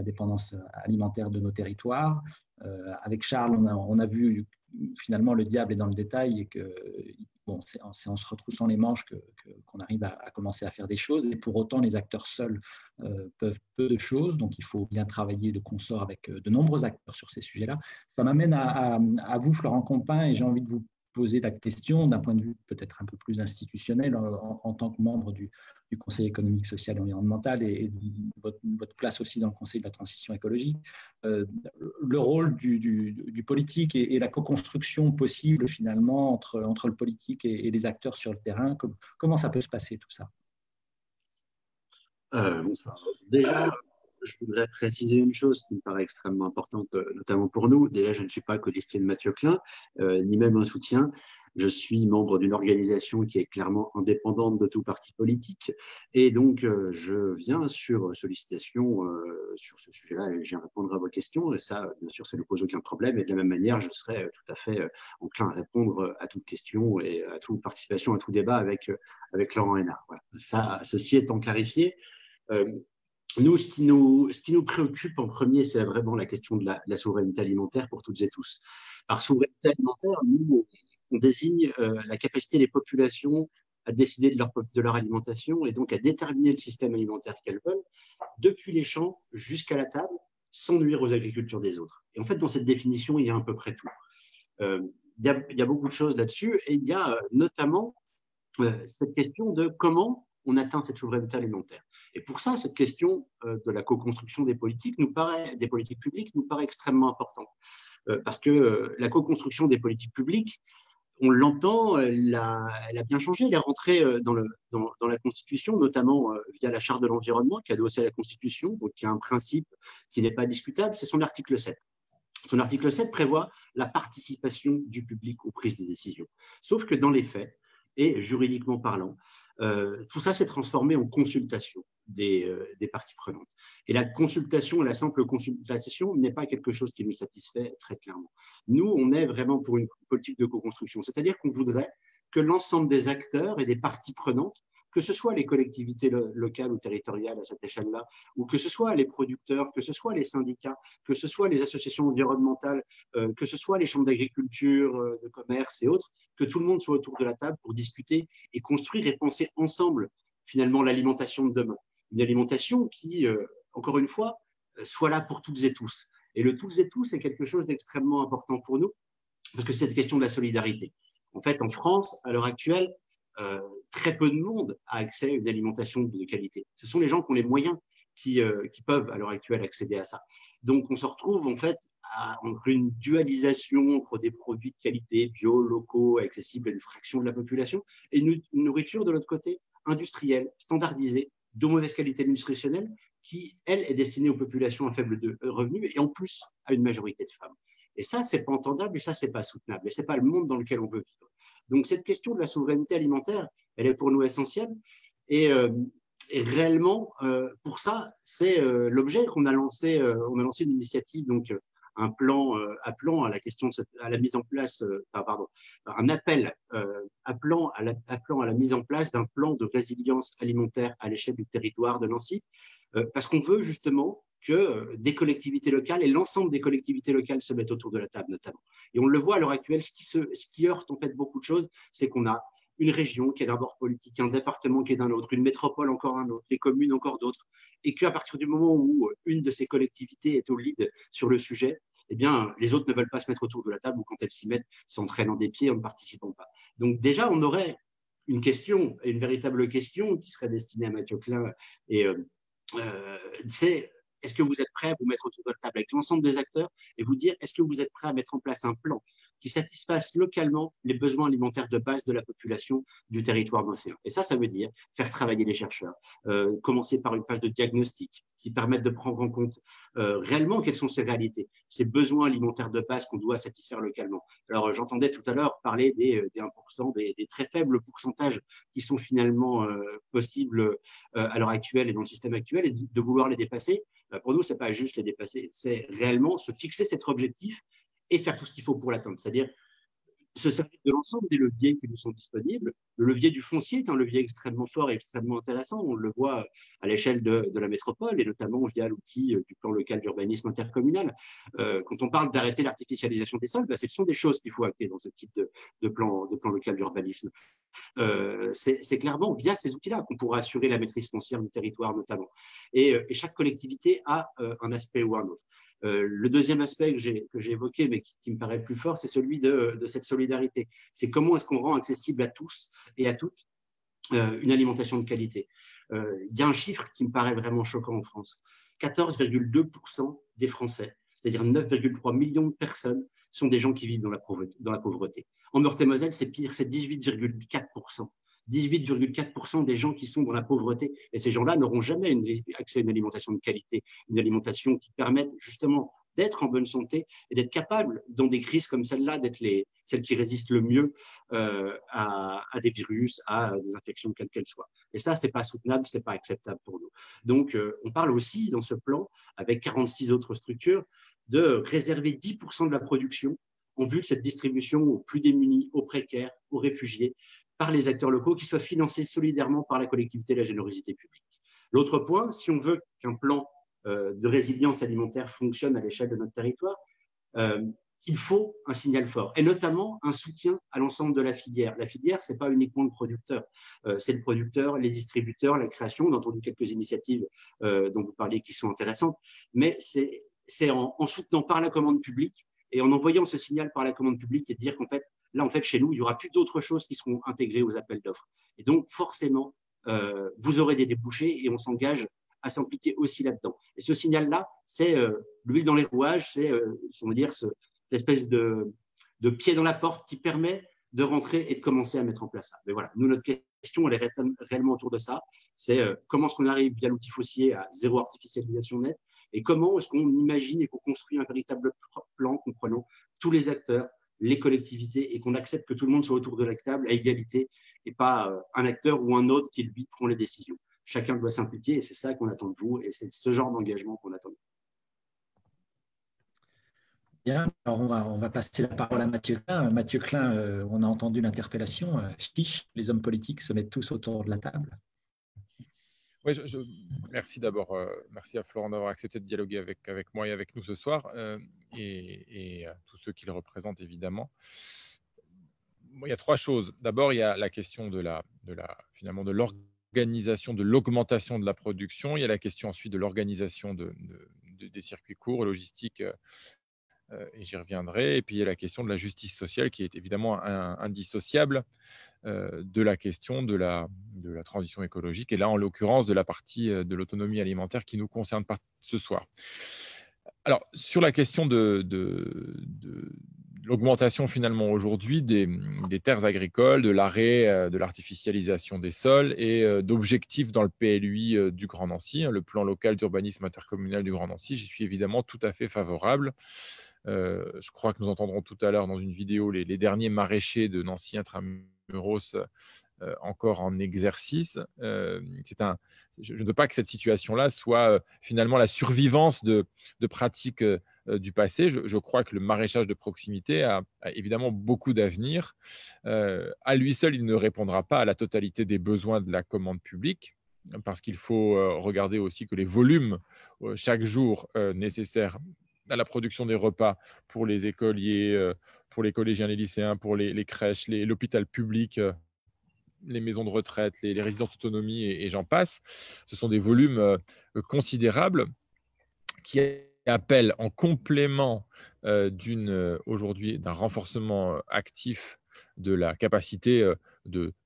dépendance alimentaire de nos territoires. Avec Charles, on a vu finalement le diable est dans le détail et que c'est en se retroussant les manches qu'on arrive à commencer à faire des choses. Et pour autant, les acteurs seuls peuvent peu de choses. Donc, il faut bien travailler de consort avec de nombreux acteurs sur ces sujets-là. Ça m'amène à vous, Florent Compin, et j'ai envie de vous poser la question d'un point de vue peut-être un peu plus institutionnel en tant que membre du Conseil économique, social et environnemental et votre place aussi dans le Conseil de la transition écologique. Le rôle du politique et la co-construction possible finalement entre le politique et les acteurs sur le terrain, comment ça peut se passer tout ça? Déjà, je voudrais préciser une chose qui me paraît extrêmement importante, notamment pour nous. Déjà, je ne suis pas colistier de Mathieu Klein, ni même un soutien. Je suis membre d'une organisation qui est clairement indépendante de tout parti politique. Et donc, je viens sur sollicitation sur ce sujet-là et je viens répondre à vos questions. Et ça, bien sûr, ça ne pose aucun problème. Et de la même manière, je serai tout à fait enclin à répondre à toute question et à toute participation, à tout débat avec Laurent Hénard. Voilà. Ceci étant clarifié, nous, ce qui nous préoccupe en premier, c'est vraiment la question de la souveraineté alimentaire pour toutes et tous. Par souveraineté alimentaire, nous, on désigne la capacité des populations à décider de leur alimentation et donc à déterminer le système alimentaire qu'elles veulent, depuis les champs jusqu'à la table, sans nuire aux agricultures des autres. Et en fait, dans cette définition, il y a à peu près tout. Il y a beaucoup de choses là-dessus et il y a notamment cette question de comment on atteint cette souveraineté alimentaire. Et pour ça, cette question de la co-construction des politiques publiques nous paraît extrêmement importante. Parce que la co-construction des politiques publiques, on l'entend, elle a bien changé. Elle est rentrée dans la Constitution, notamment via la Charte de l'environnement qui est adossée à la Constitution, donc qui a un principe qui n'est pas discutable, c'est son article 7. Son article 7 prévoit la participation du public aux prises de décision. Sauf que dans les faits, et juridiquement parlant, tout ça s'est transformé en consultation des parties prenantes. Et la consultation, la simple consultation n'est pas quelque chose qui nous satisfait très clairement. Nous, on est vraiment pour une politique de co-construction, c'est-à-dire qu'on voudrait que l'ensemble des acteurs et des parties prenantes, que ce soit les collectivités locales ou territoriales à cette échelle-là, ou que ce soit les producteurs, que ce soit les syndicats, que ce soit les associations environnementales, que ce soit les chambres d'agriculture, de commerce et autres, que tout le monde soit autour de la table pour discuter et construire et penser ensemble finalement l'alimentation de demain. Une alimentation qui, encore une fois, soit là pour toutes et tous. Et le toutes et tous, c'est quelque chose d'extrêmement important pour nous, parce que c'est cette question de la solidarité. En fait, en France, à l'heure actuelle, très peu de monde a accès à une alimentation de qualité. Ce sont les gens qui ont les moyens qui peuvent, à l'heure actuelle, accéder à ça. Donc, on se retrouve, en fait, entre une dualisation entre des produits de qualité, bio, locaux, accessibles à une fraction de la population, et une nourriture, de l'autre côté, industrielle, standardisée, de mauvaise qualité nutritionnelle, qui, elle, est destinée aux populations à faible revenus et en plus à une majorité de femmes. Et ça, c'est pas entendable et ça, c'est pas soutenable. Et c'est pas le monde dans lequel on veut vivre. Donc, cette question de la souveraineté alimentaire, elle est pour nous essentielle. Et réellement, pour ça, c'est l'objet qu'on a lancé. On a lancé une initiative, donc un plan appelant à la question, à la mise en place, un appel appelant à la mise en place d'un plan de résilience alimentaire à l'échelle du territoire de Nancy, parce qu'on veut justement que des collectivités locales et l'ensemble des collectivités locales se mettent autour de la table notamment. Et on le voit à l'heure actuelle, ce qui heurte en fait beaucoup de choses, c'est qu'on a une région qui est d'un bord politique, un département qui est d'un autre, une métropole encore un autre, des communes encore d'autres, et qu'à partir du moment où une de ces collectivités est au lead sur le sujet, eh bien, les autres ne veulent pas se mettre autour de la table ou quand elles s'y mettent, s'entraînent des pieds en ne participant pas. Donc déjà, on aurait une question, une véritable question qui serait destinée à Mathieu Klein, et c'est: est-ce que vous êtes prêts à vous mettre autour de la table avec l'ensemble des acteurs et vous dire est-ce que vous êtes prêts à mettre en place un plan qui satisfasse localement les besoins alimentaires de base de la population du territoire nancéen? Et ça veut dire faire travailler les chercheurs, commencer par une phase de diagnostic qui permette de prendre en compte réellement quelles sont ces réalités, ces besoins alimentaires de base qu'on doit satisfaire localement. Alors, j'entendais tout à l'heure parler des 1%, des très faibles pourcentages qui sont finalement possibles à l'heure actuelle et dans le système actuel, et de vouloir les dépasser. Pour nous, ce n'est pas juste les dépasser, c'est réellement se fixer cet objectif et faire tout ce qu'il faut pour l'atteindre. C'est-à-dire se servir de l'ensemble des leviers qui nous sont disponibles. Le levier du foncier est un levier extrêmement fort et extrêmement intéressant. On le voit à l'échelle de la métropole et notamment via l'outil du plan local d'urbanisme intercommunal. Quand on parle d'arrêter l'artificialisation des sols, ce sont des choses qu'il faut acter dans ce type de plan local d'urbanisme. C'est clairement via ces outils-là qu'on pourra assurer la maîtrise foncière du territoire notamment. Et chaque collectivité a un aspect ou un autre. Le deuxième aspect que j'ai évoqué, mais qui me paraît le plus fort, c'est celui de cette solidarité. C'est comment est-ce qu'on rend accessible à tous et à toutes une alimentation de qualité. Il y a un chiffre qui me paraît vraiment choquant en France. 14,2% des Français, c'est-à-dire 9,3 millions de personnes, sont des gens qui vivent dans la pauvreté. En Meurthe-et-Moselle, c'est pire, c'est 18,4%. 18,4% des gens qui sont dans la pauvreté. Et ces gens-là n'auront jamais accès à une alimentation de qualité, une alimentation qui permette justement d'être en bonne santé et d'être capable, dans des crises comme celle-là, d'être celles qui résistent le mieux à des virus, à des infections, quelles qu'elles soient. Et ça, ce n'est pas soutenable, ce n'est pas acceptable pour nous. Donc, on parle aussi dans ce plan, avec 46 autres structures, de réserver 10% de la production en vue de cette distribution aux plus démunis, aux précaires, aux réfugiés, par les acteurs locaux, qui soient financés solidairement par la collectivité et la générosité publique. L'autre point, si on veut qu'un plan de résilience alimentaire fonctionne à l'échelle de notre territoire, il faut un signal fort, et notamment un soutien à l'ensemble de la filière. La filière, ce n'est pas uniquement le producteur, c'est le producteur, les distributeurs, la création. On a entendu quelques initiatives dont vous parliez qui sont intéressantes, mais c'est en soutenant par la commande publique et en envoyant ce signal par la commande publique et de dire qu'en fait, là, en fait, chez nous, il n'y aura plus d'autres choses qui seront intégrées aux appels d'offres. Et donc, forcément, vous aurez des débouchés et on s'engage à s'impliquer aussi là-dedans. Et ce signal-là, c'est l'huile dans les rouages, c'est, on va dire, cette espèce de pied dans la porte qui permet de rentrer et de commencer à mettre en place ça. Mais voilà, nous, notre question, elle est réellement autour de ça. C'est comment est-ce qu'on arrive via l'outil Fossier à zéro artificialisation nette et comment est-ce qu'on imagine et qu'on construit un véritable plan comprenant tous les acteurs, les collectivités et qu'on accepte que tout le monde soit autour de la table à égalité et pas un acteur ou un autre qui, lui, prend les décisions. Chacun doit s'impliquer et c'est ça qu'on attend de vous et c'est ce genre d'engagement qu'on attend de vous. Bien, alors on va passer la parole à Mathieu Klein. Mathieu Klein, on a entendu l'interpellation. Chiche, les hommes politiques se mettent tous autour de la table. Oui, merci d'abord. Merci à Florent d'avoir accepté de dialoguer avec moi et avec nous ce soir et à tous ceux qui le représentent, évidemment. Bon, il y a trois choses. D'abord, il y a la question finalement de l'organisation, de l'augmentation de la production. Il y a la question ensuite de l'organisation des circuits courts, logistiques, et j'y reviendrai. Et puis, il y a la question de la justice sociale qui est évidemment indissociable de la question de la transition écologique. Et là, en l'occurrence, de la partie de l'autonomie alimentaire qui nous concerne pas ce soir. Alors, sur la question de l'augmentation finalement aujourd'hui des terres agricoles, de l'arrêt de l'artificialisation des sols et d'objectifs dans le PLUI du Grand Nancy, le plan local d'urbanisme intercommunal du Grand Nancy, j'y suis évidemment tout à fait favorable. Je crois que nous entendrons tout à l'heure dans une vidéo les derniers maraîchers de Nancy Intramuros encore en exercice. Je ne veux pas que cette situation-là soit finalement la survivance de pratiques du passé. Je crois que le maraîchage de proximité a évidemment beaucoup d'avenir. À lui seul, il ne répondra pas à la totalité des besoins de la commande publique, parce qu'il faut regarder aussi que les volumes chaque jour nécessaires à la production des repas pour les écoliers, pour les collégiens, les lycéens, pour les crèches, l'hôpital public, les maisons de retraite, les résidences d'autonomie et j'en passe. Ce sont des volumes considérables qui appellent en complément aujourd'hui d'un renforcement actif de la capacité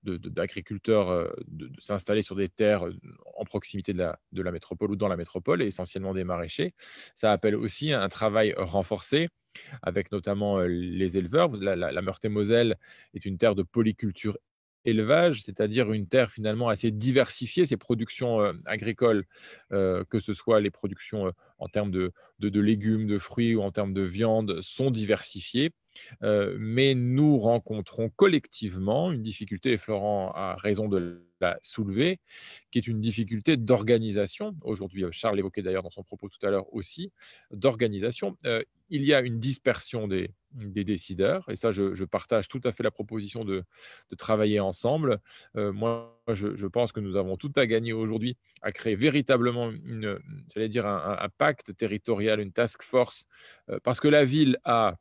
d'agriculteurs de s'installer sur des terres en proximité de la métropole ou dans la métropole, et essentiellement des maraîchers. Ça appelle aussi un travail renforcé avec notamment les éleveurs. La Meurthe-et-Moselle est une terre de polyculture élevage, c'est-à-dire une terre finalement assez diversifiée, ses productions agricoles, que ce soit les productions en termes de légumes, de fruits ou en termes de viande, sont diversifiées. Mais nous rencontrons collectivement une difficulté, et Florent a raison de la soulever, qui est une difficulté d'organisation. Aujourd'hui, Charles l'évoquait d'ailleurs dans son propos tout à l'heure aussi, d'organisation. Il y a une dispersion des décideurs, et ça, je partage tout à fait la proposition de travailler ensemble. Moi, je pense que nous avons tout à gagner aujourd'hui à créer véritablement un pacte territorial, une task force, parce que la ville a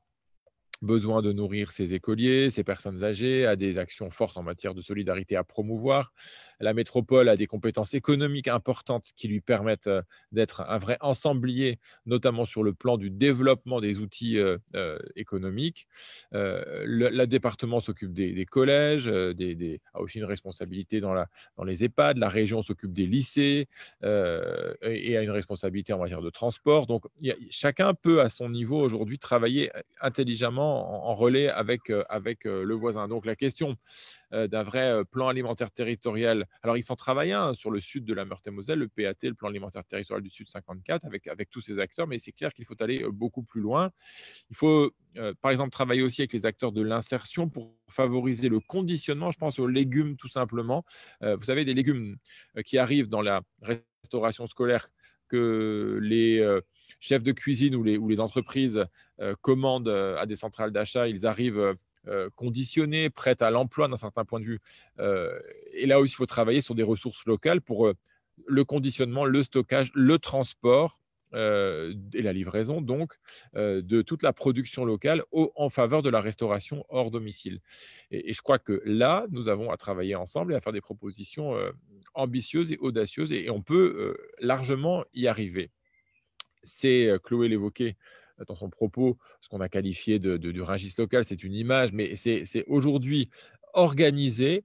besoin de nourrir ses écoliers, ses personnes âgées, a des actions fortes en matière de solidarité à promouvoir. La métropole a des compétences économiques importantes qui lui permettent d'être un vrai ensemblier, notamment sur le plan du développement des outils économiques. Le département s'occupe des collèges, a aussi une responsabilité dans les EHPAD. La région s'occupe des lycées et a une responsabilité en matière de transport. Donc, chacun peut, à son niveau aujourd'hui, travailler intelligemment en relais avec le voisin. Donc, la question d'un vrai plan alimentaire territorial. Alors, ils s'en travaillent sur le sud de la Meurthe-et-Moselle, le PAT, le plan alimentaire territorial du Sud 54, avec tous ces acteurs, mais c'est clair qu'il faut aller beaucoup plus loin. Il faut, par exemple, travailler aussi avec les acteurs de l'insertion pour favoriser le conditionnement. Je pense aux légumes, tout simplement. Vous savez, des légumes qui arrivent dans la restauration scolaire que les chefs de cuisine ou les entreprises commandent à des centrales d'achat, ils arrivent conditionnés, prêts à l'emploi d'un certain point de vue. Et là aussi, il faut travailler sur des ressources locales pour le conditionnement, le stockage, le transport et la livraison donc de toute la production locale en faveur de la restauration hors domicile. Et je crois que là, nous avons à travailler ensemble et à faire des propositions ambitieuses et audacieuses et on peut largement y arriver. C'est, Chloé l'évoquait dans son propos, ce qu'on a qualifié du Rungis local, c'est une image, mais c'est aujourd'hui organiser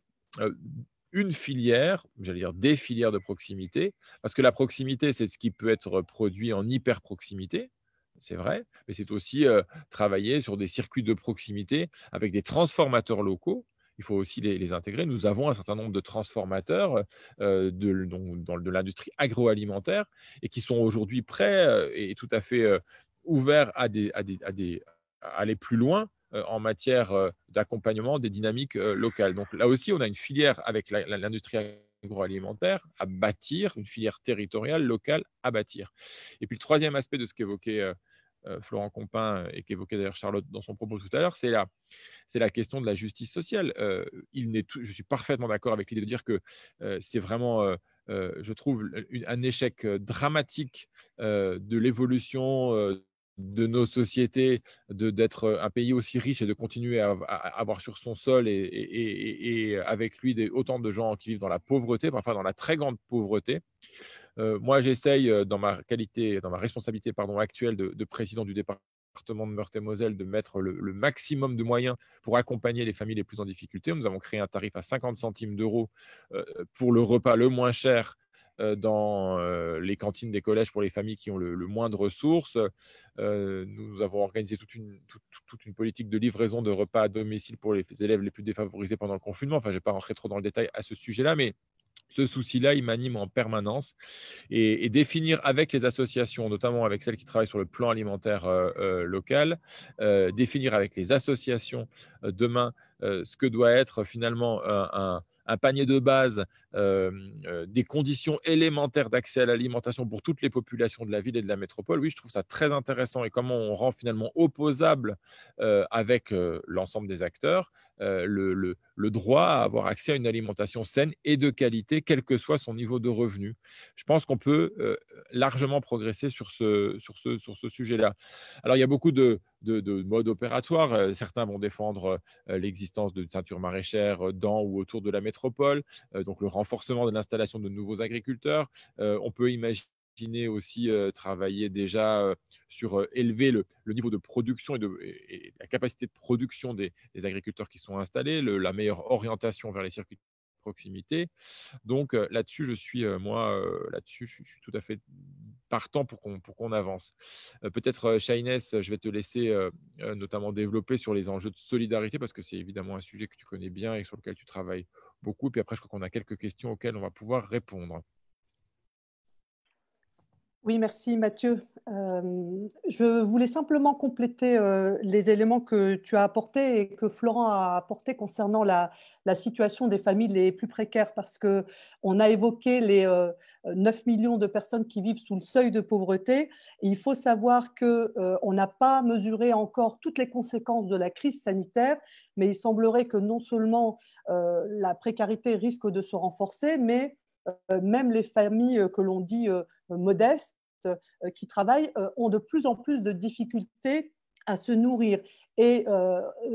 une filière, j'allais dire des filières de proximité, parce que la proximité, c'est ce qui peut être produit en hyper-proximité. c'est vrai, mais c'est aussi travailler sur des circuits de proximité avec des transformateurs locaux. Il faut aussi les intégrer. Nous avons un certain nombre de transformateurs de l'industrie agroalimentaire et qui sont aujourd'hui prêts et tout à fait ouverts à aller plus loin en matière d'accompagnement des dynamiques locales. Donc là aussi, on a une filière avec l'industrie agroalimentaire à bâtir, une filière territoriale, locale à bâtir. Et puis le troisième aspect de ce qu'évoquait Florent Compin et qu'évoquait d'ailleurs Charlotte dans son propos tout à l'heure, c'est la question de la justice sociale. Je suis parfaitement d'accord avec l'idée de dire que c'est vraiment, je trouve, un échec dramatique de l'évolution de nos sociétés, d'être un pays aussi riche et de continuer à avoir sur son sol et avec lui autant de gens qui vivent dans la pauvreté, parfois dans la très grande pauvreté. Moi, j'essaye, dans ma responsabilité actuelle de président du département de Meurthe-et-Moselle, de mettre le maximum de moyens pour accompagner les familles les plus en difficulté. Nous avons créé un tarif à 50 centimes d'euros pour le repas le moins cher dans les cantines des collèges pour les familles qui ont le moins de ressources. Nous avons organisé toute une politique de livraison de repas à domicile pour les élèves les plus défavorisés pendant le confinement. Enfin, je ne vais pas rentrer trop dans le détail à ce sujet-là, mais ce souci-là, il m'anime en permanence et définir avec les associations, notamment avec celles qui travaillent sur le plan alimentaire local, définir avec les associations demain ce que doit être finalement un panier de base, des conditions élémentaires d'accès à l'alimentation pour toutes les populations de la ville et de la métropole. Oui, je trouve ça très intéressant et comment on rend finalement opposable avec l'ensemble des acteurs le droit à avoir accès à une alimentation saine et de qualité, quel que soit son niveau de revenu. Je pense qu'on peut largement progresser sur ce sujet-là. Alors, il y a beaucoup de modes opératoires. Certains vont défendre l'existence de ceintures maraîchères dans ou autour de la métropole, donc le renforcement de l'installation de nouveaux agriculteurs. On peut imaginer aussi travailler déjà sur élever le niveau de production et la capacité de production des agriculteurs qui sont installés, la meilleure orientation vers les circuits de proximité. Donc là-dessus, je suis tout à fait partant pour qu'on avance. Peut-être, Shaines, je vais te laisser notamment développer sur les enjeux de solidarité parce que c'est évidemment un sujet que tu connais bien et sur lequel tu travailles beaucoup. Puis après, je crois qu'on a quelques questions auxquelles on va pouvoir répondre. Oui, merci Mathieu. Je voulais simplement compléter les éléments que tu as apportés et que Florent a apportés concernant la situation des familles les plus précaires, parce qu'on a évoqué les 9 millions de personnes qui vivent sous le seuil de pauvreté. Et il faut savoir qu'on n'a pas mesuré encore toutes les conséquences de la crise sanitaire, mais il semblerait que non seulement la précarité risque de se renforcer, mais même les familles que l'on dit modestes, qui travaillent, ont de plus en plus de difficultés à se nourrir. Et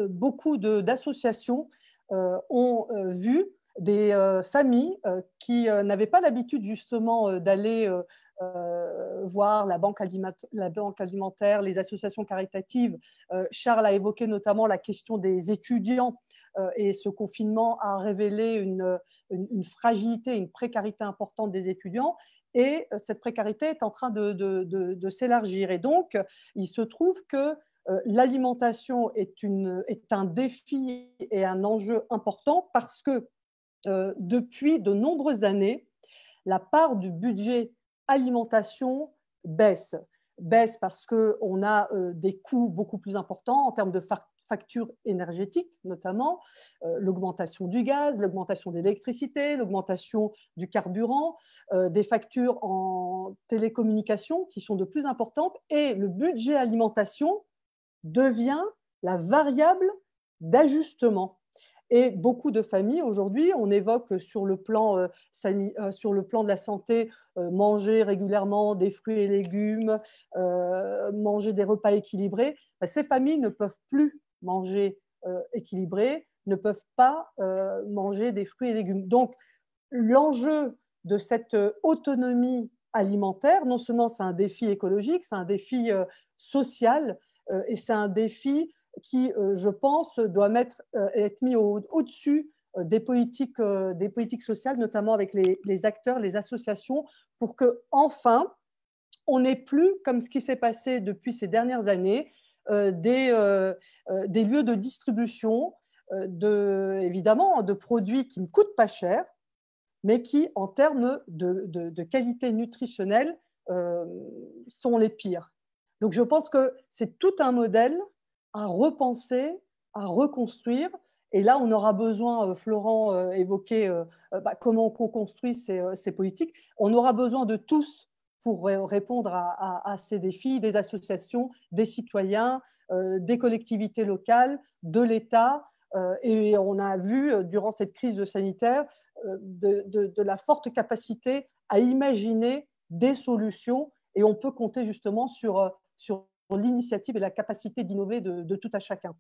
beaucoup d'associations ont vu des familles qui n'avaient pas l'habitude justement d'aller voir la banque alimentaire, les associations caritatives. Charles a évoqué notamment la question des étudiants et ce confinement a révélé une fragilité, une précarité importante des étudiants. Et cette précarité est en train de s'élargir. Et donc, il se trouve que l'alimentation est un défi et un enjeu important parce que depuis de nombreuses années, la part du budget alimentation baisse. Baisse parce qu'on a des coûts beaucoup plus importants en termes de factures énergétiques, notamment l'augmentation du gaz, l'augmentation de l'électricité, l'augmentation du carburant, des factures en télécommunications qui sont de plus importantes, et le budget alimentation devient la variable d'ajustement. Et beaucoup de familles, aujourd'hui, on évoque sur le plan de la santé, manger régulièrement des fruits et légumes, manger des repas équilibrés. Ces familles ne peuvent plus manger équilibré, ne peuvent pas manger des fruits et légumes. Donc, l'enjeu de cette autonomie alimentaire, non seulement c'est un défi écologique, c'est un défi social et c'est un défi qui, je pense, doit être mis au-dessus des politiques sociales, notamment avec les acteurs, les associations, pour que enfin on n'est plus, comme ce qui s'est passé depuis ces dernières années, des lieux de distribution, évidemment, de produits qui ne coûtent pas cher, mais qui, en termes de qualité nutritionnelle, sont les pires. Donc, je pense que c'est tout un modèle à repenser, à reconstruire. Et là, on aura besoin, Florent évoquait comment on construit ces politiques, on aura besoin de tous pour répondre à ces défis, des associations, des citoyens, des collectivités locales, de l'État. Et on a vu, durant cette crise sanitaire, de la forte capacité à imaginer des solutions. Et on peut compter justement sur l'initiative et la capacité d'innover de tout à chacun.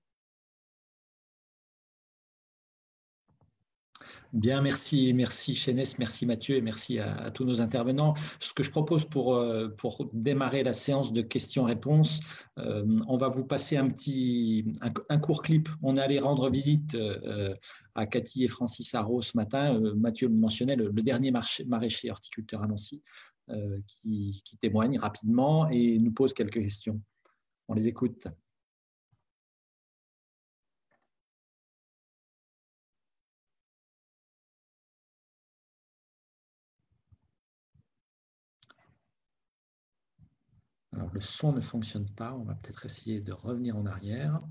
Bien, merci Chaynesse, merci Mathieu et merci à tous nos intervenants. Ce que je propose pour démarrer la séance de questions-réponses, on va vous passer un court clip. On est allé rendre visite à Cathy et Francis Haro ce matin. Mathieu le mentionnait, le dernier maraîcher horticulteur à Nancy, qui témoigne rapidement et nous pose quelques questions. On les écoute. Alors, le son ne fonctionne pas. On va peut-être essayer de revenir en arrière.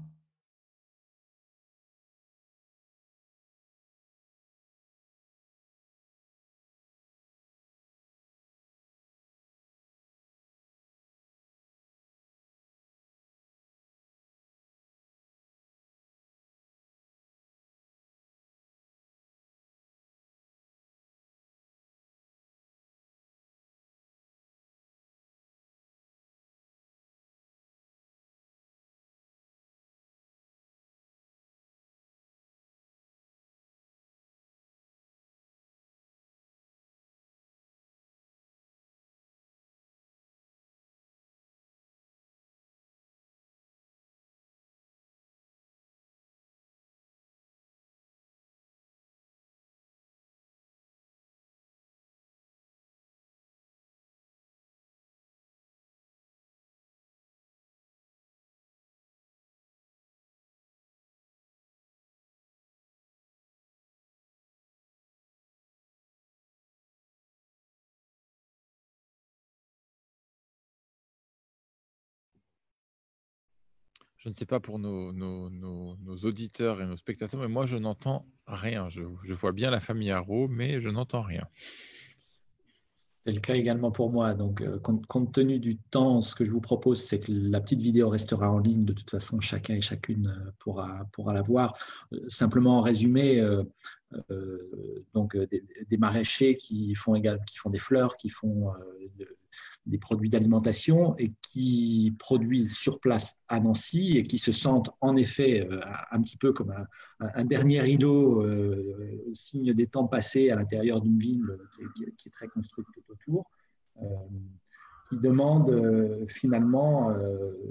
Je ne sais pas pour nos auditeurs et nos spectateurs, mais moi, je n'entends rien. Je vois bien la famille Haro, mais je n'entends rien. C'est le cas également pour moi. Donc, compte tenu du temps, ce que je vous propose, c'est que la petite vidéo restera en ligne. De toute façon, chacun et chacune pourra la voir. Simplement en résumé, donc des maraîchers qui font des fleurs, qui font des produits d'alimentation et qui produisent sur place à Nancy et qui se sentent en effet un petit peu comme un dernier îlot, signe des temps passés à l'intérieur d'une ville qui est très construite tout autour, qui demandent finalement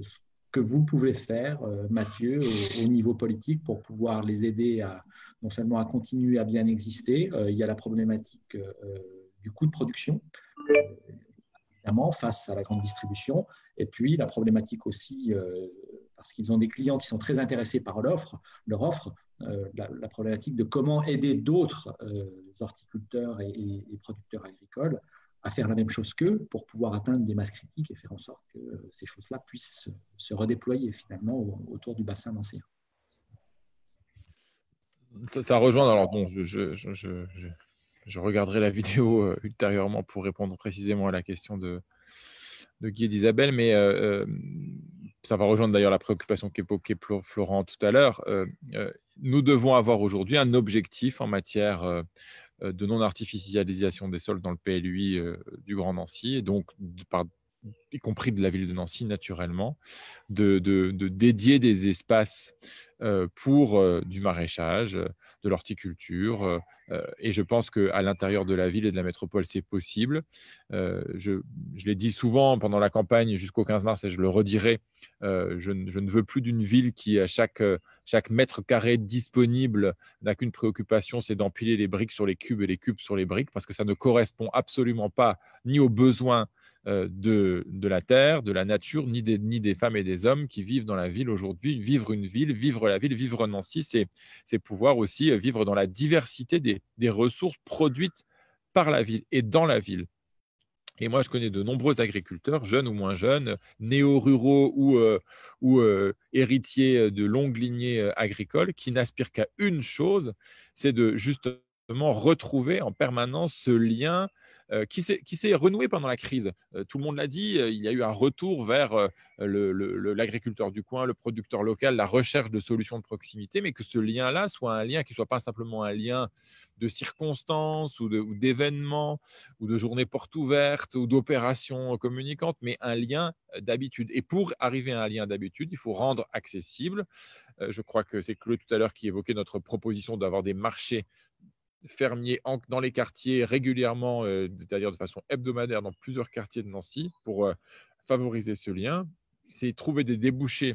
ce que vous pouvez faire, Mathieu, au niveau politique pour pouvoir les aider non seulement à continuer à bien exister. Il y a la problématique du coût de production, évidemment, face à la grande distribution. Et puis, la problématique aussi, parce qu'ils ont des clients qui sont très intéressés par leur offre, la problématique de comment aider d'autres horticulteurs et producteurs agricoles à faire la même chose qu'eux pour pouvoir atteindre des masses critiques et faire en sorte que ces choses-là puissent se redéployer finalement autour du bassin nancéen. Ça rejoint, alors bon, je regarderai la vidéo ultérieurement pour répondre précisément à la question de Guy et d'Isabelle, mais ça va rejoindre d'ailleurs la préoccupation qu'évoquait Florent tout à l'heure. Nous devons avoir aujourd'hui un objectif en matière de non-artificialisation des sols dans le PLUI du Grand Nancy, et donc y compris de la ville de Nancy naturellement, de dédier des espaces pour du maraîchage, de l'horticulture. Et je pense qu'à l'intérieur de la ville et de la métropole, c'est possible. Je l'ai dit souvent pendant la campagne jusqu'au 15 mars et je le redirai, je ne veux plus d'une ville qui, à chaque mètre carré disponible, n'a qu'une préoccupation, c'est d'empiler les briques sur les cubes et les cubes sur les briques, parce que ça ne correspond absolument pas ni aux besoins de la terre, de la nature, ni des femmes et des hommes qui vivent dans la ville aujourd'hui. Vivre une ville, vivre la ville, vivre Nancy, c'est pouvoir aussi vivre dans la diversité des ressources produites par la ville et dans la ville. Et moi, je connais de nombreux agriculteurs, jeunes ou moins jeunes, néo-ruraux ou héritiers de longues lignées agricoles, qui n'aspirent qu'à une chose, c'est de justement retrouver en permanence ce lien qui s'est renoué pendant la crise. Tout le monde l'a dit, il y a eu un retour vers l'agriculteur du coin, le producteur local, la recherche de solutions de proximité, mais que ce lien-là soit un lien qui ne soit pas simplement un lien de circonstances ou d'événements, ou de journées portes ouvertes, ou d'opérations communicantes, mais un lien d'habitude. Et pour arriver à un lien d'habitude, il faut rendre accessible. Je crois que c'est Chloé tout à l'heure qui évoquait notre proposition d'avoir des marchés fermiers dans les quartiers régulièrement, c'est-à-dire de façon hebdomadaire dans plusieurs quartiers de Nancy, pour favoriser ce lien. C'est trouver des débouchés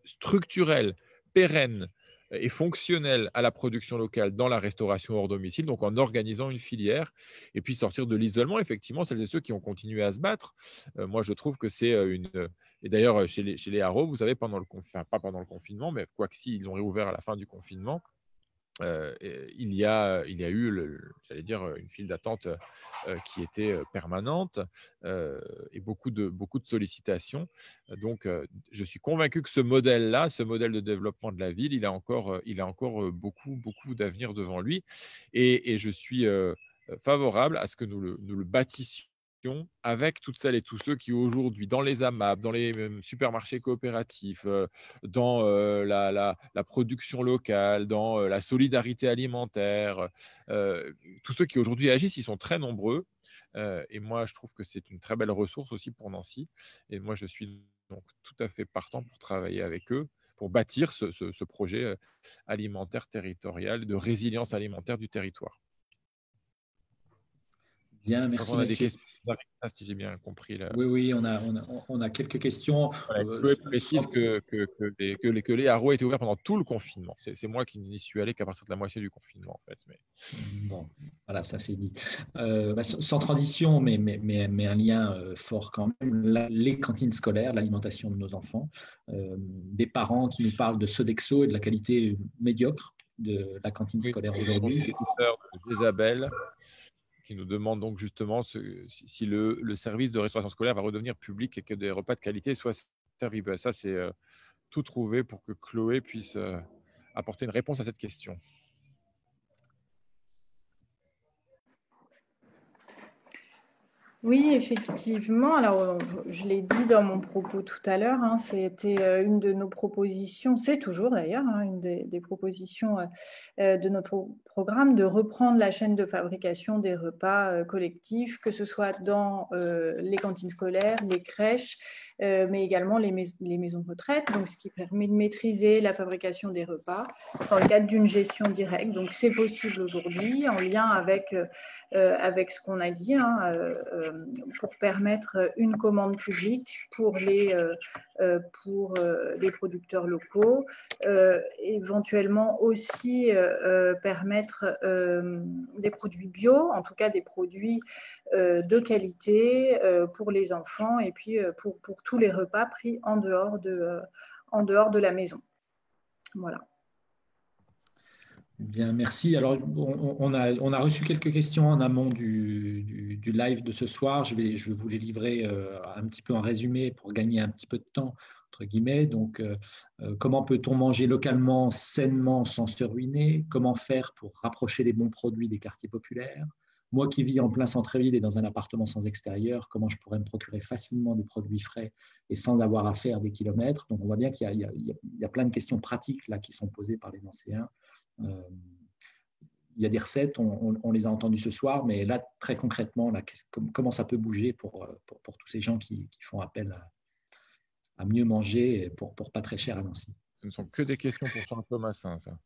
structurels, pérennes, et fonctionnel à la production locale dans la restauration hors domicile, donc en organisant une filière, et puis sortir de l'isolement. Effectivement, celles et ceux qui ont continué à se battre, moi je trouve que c'est une... Et d'ailleurs, chez les Haro, vous savez, enfin, pas pendant le confinement, mais quoi que si, ils ont réouvert à la fin du confinement, il y a eu, j'allais dire, une file d'attente qui était permanente, et beaucoup de sollicitations. Donc, je suis convaincu que ce modèle-là, ce modèle de développement de la ville, il a encore beaucoup, beaucoup d'avenir devant lui. Et je suis favorable à ce que nous le bâtissions avec toutes celles et tous ceux qui aujourd'hui, dans les AMAP, dans les supermarchés coopératifs, dans la production locale, dans la solidarité alimentaire, tous ceux qui aujourd'hui agissent, ils sont très nombreux. Et moi, je trouve que c'est une très belle ressource aussi pour Nancy. Et moi, je suis donc tout à fait partant pour travailler avec eux, pour bâtir ce projet alimentaire territorial, de résilience alimentaire du territoire. Bien, merci. On a des questions, si j'ai bien compris. Oui, on a quelques questions. Voilà, je précise que les Haro étaient ouverts pendant tout le confinement. C'est moi qui n'y suis allé qu'à partir de la moitié du confinement, en fait. Mais... Bon, voilà, ça c'est dit. Sans transition, mais un lien fort quand même, les cantines scolaires, l'alimentation de nos enfants, des parents qui nous parlent de Sodexo et de la qualité médiocre de la cantine scolaire aujourd'hui. Isabelle, qui nous demande donc justement si le service de restauration scolaire va redevenir public et que des repas de qualité soient servis. Ça, c'est tout trouvé pour que Chloé puisse apporter une réponse à cette question. Oui, effectivement. Alors, je l'ai dit dans mon propos tout à l'heure, hein, c'était une de nos propositions, c'est toujours d'ailleurs une des propositions de notre programme, de reprendre la chaîne de fabrication des repas collectifs, que ce soit dans les cantines scolaires, les crèches, mais également les maisons de retraite, donc ce qui permet de maîtriser la fabrication des repas dans le cadre d'une gestion directe. Donc, c'est possible aujourd'hui en lien avec ce qu'on a dit, pour permettre une commande publique pour les producteurs locaux, éventuellement aussi permettre des produits bio, en tout cas des produits de qualité pour les enfants et puis pour tous les repas pris en dehors de la maison. Voilà. Bien, merci. Alors, on a reçu quelques questions en amont du live de ce soir. Je vais vous les livrer un petit peu en résumé pour gagner un petit peu de temps, entre guillemets. Donc, comment peut-on manger localement, sainement, sans se ruiner? Comment faire pour rapprocher les bons produits des quartiers populaires? Moi qui vis en plein centre-ville et dans un appartement sans extérieur, comment je pourrais me procurer facilement des produits frais et sans avoir à faire des kilomètres? Donc, on voit bien qu'il y a plein de questions pratiques là qui sont posées par les Nancéens. Il y a des recettes, on les a entendues ce soir, mais là, très concrètement, là, comment ça peut bouger pour tous ces gens qui font appel à mieux manger pour pas très cher à Nancy? Ce ne sont que des questions pour Charles Thomasin, ça.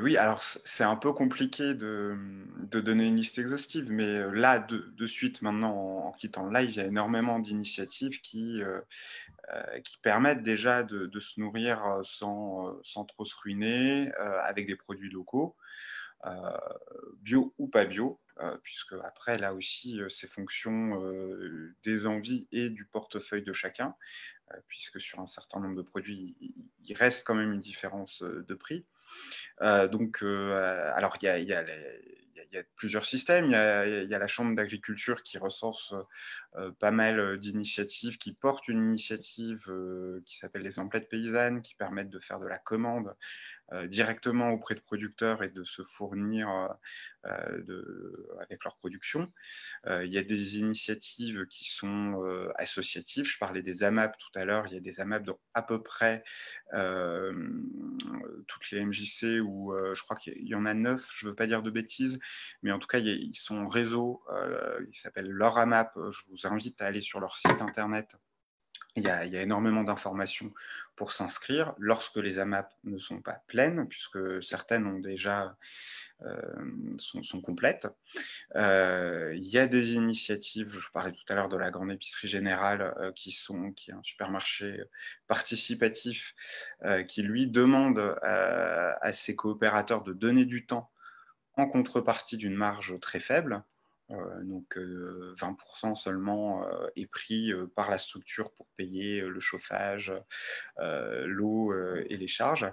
Oui, alors c'est un peu compliqué de donner une liste exhaustive, mais là, de suite, maintenant, en quittant le live, il y a énormément d'initiatives qui permettent déjà de se nourrir sans trop se ruiner, avec des produits locaux. bio ou pas bio, puisque après, là aussi, c'est fonction des envies et du portefeuille de chacun, puisque sur un certain nombre de produits, il reste quand même une différence de prix. Alors, il y a plusieurs systèmes. Il y a la Chambre d'agriculture qui recense pas mal d'initiatives, qui portent une initiative qui s'appelle les emplettes paysannes, qui permettent de faire de la commande directement auprès de producteurs et de se fournir avec leur production. Il y a des initiatives qui sont associatives. Je parlais des AMAP tout à l'heure. Il y a des AMAP dans à peu près toutes les MJC, où je crois qu'il y en a 9, je ne veux pas dire de bêtises, mais en tout cas, ils sont en réseau. Ils s'appellent leur AMAP. Je vous invite à aller sur leur site internet. Il y a énormément d'informations pour s'inscrire lorsque les AMAP ne sont pas pleines, puisque certaines ont déjà, sont complètes. Il y a des initiatives, je parlais tout à l'heure de la Grande Épicerie Générale, qui est un supermarché participatif, qui lui demande à ses coopérateurs de donner du temps en contrepartie d'une marge très faible. Donc 20% seulement est pris par la structure pour payer le chauffage, l'eau et les charges.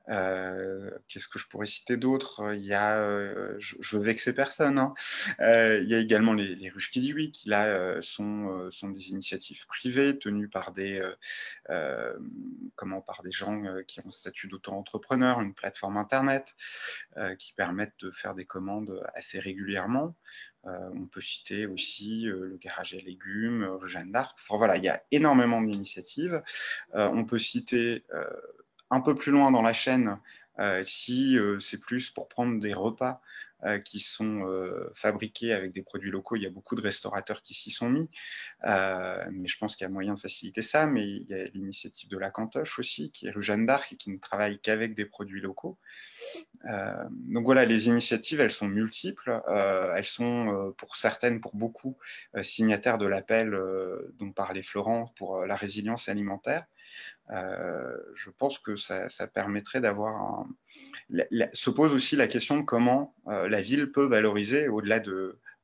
Qu'est-ce que je pourrais citer d'autre? Il y a, je veux vexer personne, hein. Il y a également les ruches Kidiwi, qui là sont des initiatives privées tenues par des gens qui ont le statut d'auto-entrepreneur, une plateforme internet qui permettent de faire des commandes assez régulièrement. On peut citer aussi le garage à légumes, rue Jeanne d'Arc. Enfin voilà, il y a énormément d'initiatives. On peut citer un peu plus loin dans la chaîne, si c'est plus pour prendre des repas qui sont fabriqués avec des produits locaux. Il y a beaucoup de restaurateurs qui s'y sont mis, mais je pense qu'il y a moyen de faciliter ça. Mais il y a l'initiative de la Cantoche aussi, qui est rue Jeanne d'Arc et qui ne travaille qu'avec des produits locaux. Donc voilà, les initiatives, elles sont multiples. Elles sont pour certaines, pour beaucoup, signataires de l'appel dont parlait Florent pour la résilience alimentaire. Je pense que ça permettrait d'avoir se pose aussi la question de comment la ville peut valoriser, au-delà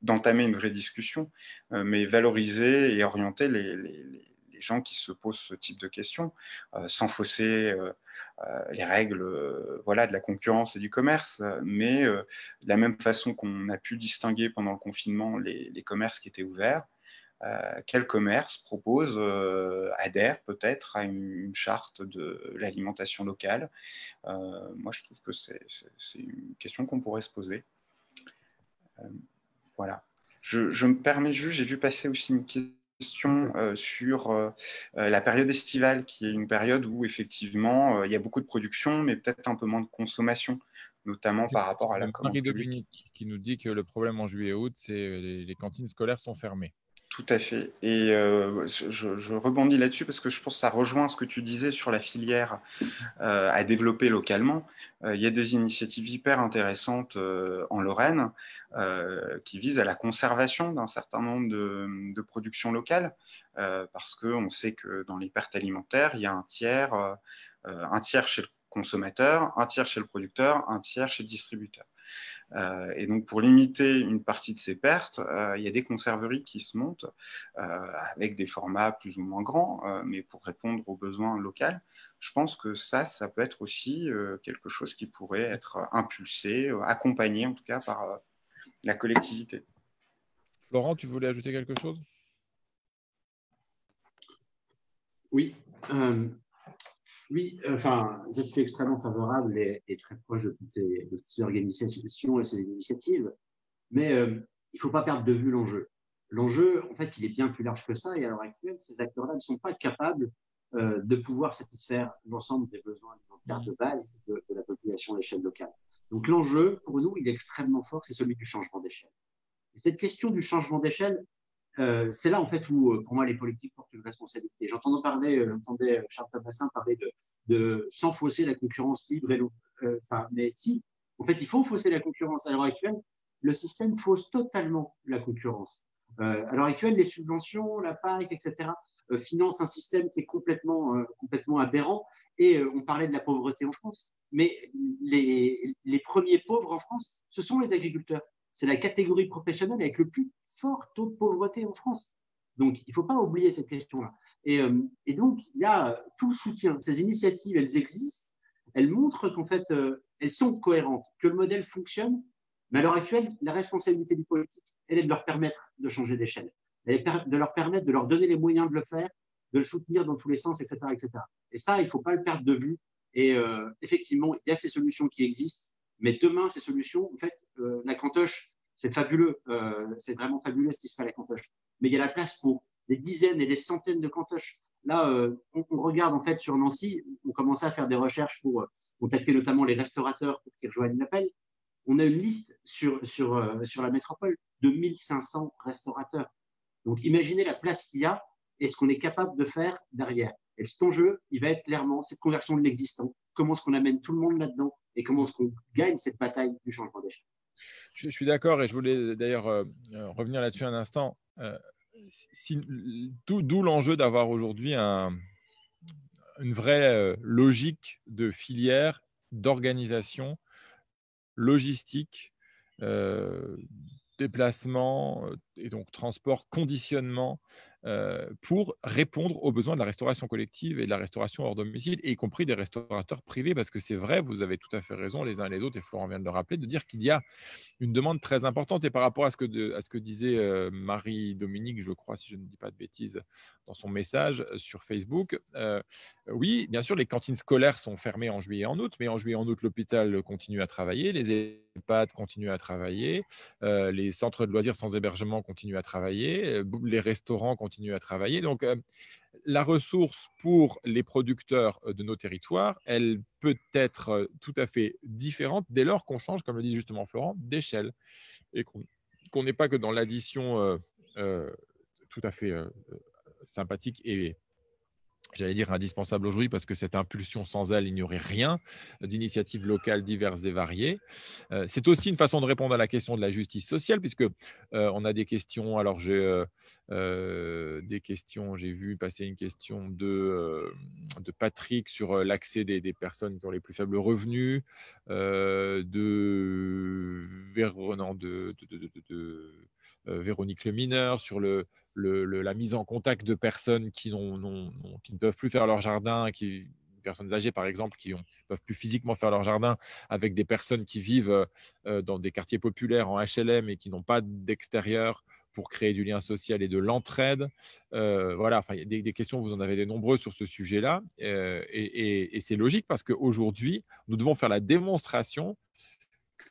d'entamer une vraie discussion, mais valoriser et orienter les gens qui se posent ce type de questions, sans fausser les règles voilà, de la concurrence et du commerce, mais de la même façon qu'on a pu distinguer pendant le confinement les commerces qui étaient ouverts. Quel commerce propose, adhère peut-être à une charte de l'alimentation locale? Moi, je trouve que c'est une question qu'on pourrait se poser. Voilà. Je me permets juste, j'ai vu passer aussi une question sur la période estivale, qui est une période où effectivement il y a beaucoup de production, mais peut-être un peu moins de consommation, notamment par rapport à la commande publique. Marie-Dominique qui nous dit que le problème en juillet et août, c'est les cantines scolaires sont fermées. Tout à fait. Et je rebondis là-dessus parce que je pense que ça rejoint ce que tu disais sur la filière à développer localement. Il y a des initiatives hyper intéressantes en Lorraine qui visent à la conservation d'un certain nombre de productions locales parce qu'on sait que dans les pertes alimentaires, il y a un tiers chez le consommateur, un tiers chez le producteur, un tiers chez le distributeur. Et donc, pour limiter une partie de ces pertes, il y a des conserveries qui se montent avec des formats plus ou moins grands, mais pour répondre aux besoins locaux. Je pense que ça peut être aussi quelque chose qui pourrait être impulsé, accompagné en tout cas par la collectivité. Florent, tu voulais ajouter quelque chose? Oui. Oui, enfin, je suis extrêmement favorable et très proche de toutes ces organisations et ces initiatives, mais il ne faut pas perdre de vue l'enjeu. L'enjeu, en fait, il est bien plus large que ça, et à l'heure actuelle, ces acteurs-là ne sont pas capables de pouvoir satisfaire l'ensemble des besoins alimentaires de base de la population à l'échelle locale. Donc l'enjeu, pour nous, il est extrêmement fort, c'est celui du changement d'échelle. Et cette question du changement d'échelle, c'est là en fait où, pour moi, les politiques portent une responsabilité. J'entendais Charles Tabassin parler de sans fausser la concurrence libre et mais si, en fait, il faut fausser la concurrence. À l'heure actuelle, le système fausse totalement la concurrence. À l'heure actuelle, les subventions, la PAC, etc., financent un système qui est complètement aberrant Et on parlait de la pauvreté en France, mais les premiers pauvres en France, ce sont les agriculteurs. C'est la catégorie professionnelle avec le plus fort taux de pauvreté en France. Donc, il ne faut pas oublier cette question-là. Et donc, il y a tout le soutien. Ces initiatives, elles existent. Elles montrent qu'en fait, elles sont cohérentes, que le modèle fonctionne. Mais à l'heure actuelle, la responsabilité du politique, elle est de leur permettre de changer d'échelle. Elle est de leur permettre, de leur donner les moyens de le faire, de le soutenir dans tous les sens, etc. etc. Et ça, il ne faut pas le perdre de vue. Et effectivement, il y a ces solutions qui existent. Mais demain, ces solutions, en fait, la cantoche, c'est fabuleux. C'est vraiment fabuleux ce qui se fait à la cantoche. Mais il y a la place pour des dizaines et des centaines de cantoches. Là, on regarde en fait sur Nancy, on commençait à faire des recherches pour contacter notamment les restaurateurs pour qu'ils rejoignent l'appel. On a une liste sur la métropole de 1500 restaurateurs. Donc, imaginez la place qu'il y a et ce qu'on est capable de faire derrière. Et cet enjeu, il va être clairement cette conversion de l'existant. Comment est-ce qu'on amène tout le monde là-dedans et comment est-ce qu'on gagne cette bataille du changement d'échelle. Je suis d'accord et je voulais d'ailleurs revenir là-dessus un instant. D'où l'enjeu d'avoir aujourd'hui une vraie logique de filière, d'organisation, logistique, déplacement et donc transport, conditionnement pour répondre aux besoins de la restauration collective et de la restauration hors domicile, y compris des restaurateurs privés, parce que c'est vrai, vous avez tout à fait raison les uns et les autres, et Florent vient de le rappeler, de dire qu'il y a une demande très importante. Et par rapport à ce que disait Marie-Dominique, je crois, si je ne dis pas de bêtises, dans son message sur Facebook, oui, bien sûr, les cantines scolaires sont fermées en juillet et en août, mais en juillet et en août, l'hôpital continue à travailler, les EHPAD continuent à travailler, les centres de loisirs sans hébergement continuent à travailler, les restaurants continuent à travailler. Donc, la ressource pour les producteurs de nos territoires, elle peut être tout à fait différente dès lors qu'on change, comme le dit justement Florent, d'échelle et qu'on n'est pas que dans l'addition tout à fait sympathique et j'allais dire indispensable aujourd'hui parce que cette impulsion, sans elle, il n'y aurait rien d'initiatives locales diverses et variées. C'est aussi une façon de répondre à la question de la justice sociale puisque on a des questions. Alors, j'ai des questions. J'ai vu passer une question de Patrick sur l'accès des personnes qui ont les plus faibles revenus, Véronique Le Mineur sur la mise en contact de personnes qui ne peuvent plus faire leur jardin, personnes âgées par exemple, qui ne peuvent plus physiquement faire leur jardin, avec des personnes qui vivent dans des quartiers populaires en HLM et qui n'ont pas d'extérieur pour créer du lien social et de l'entraide. Voilà, enfin, il y a des questions, vous en avez des nombreuses sur ce sujet-là. Et c'est logique parce qu'aujourd'hui, nous devons faire la démonstration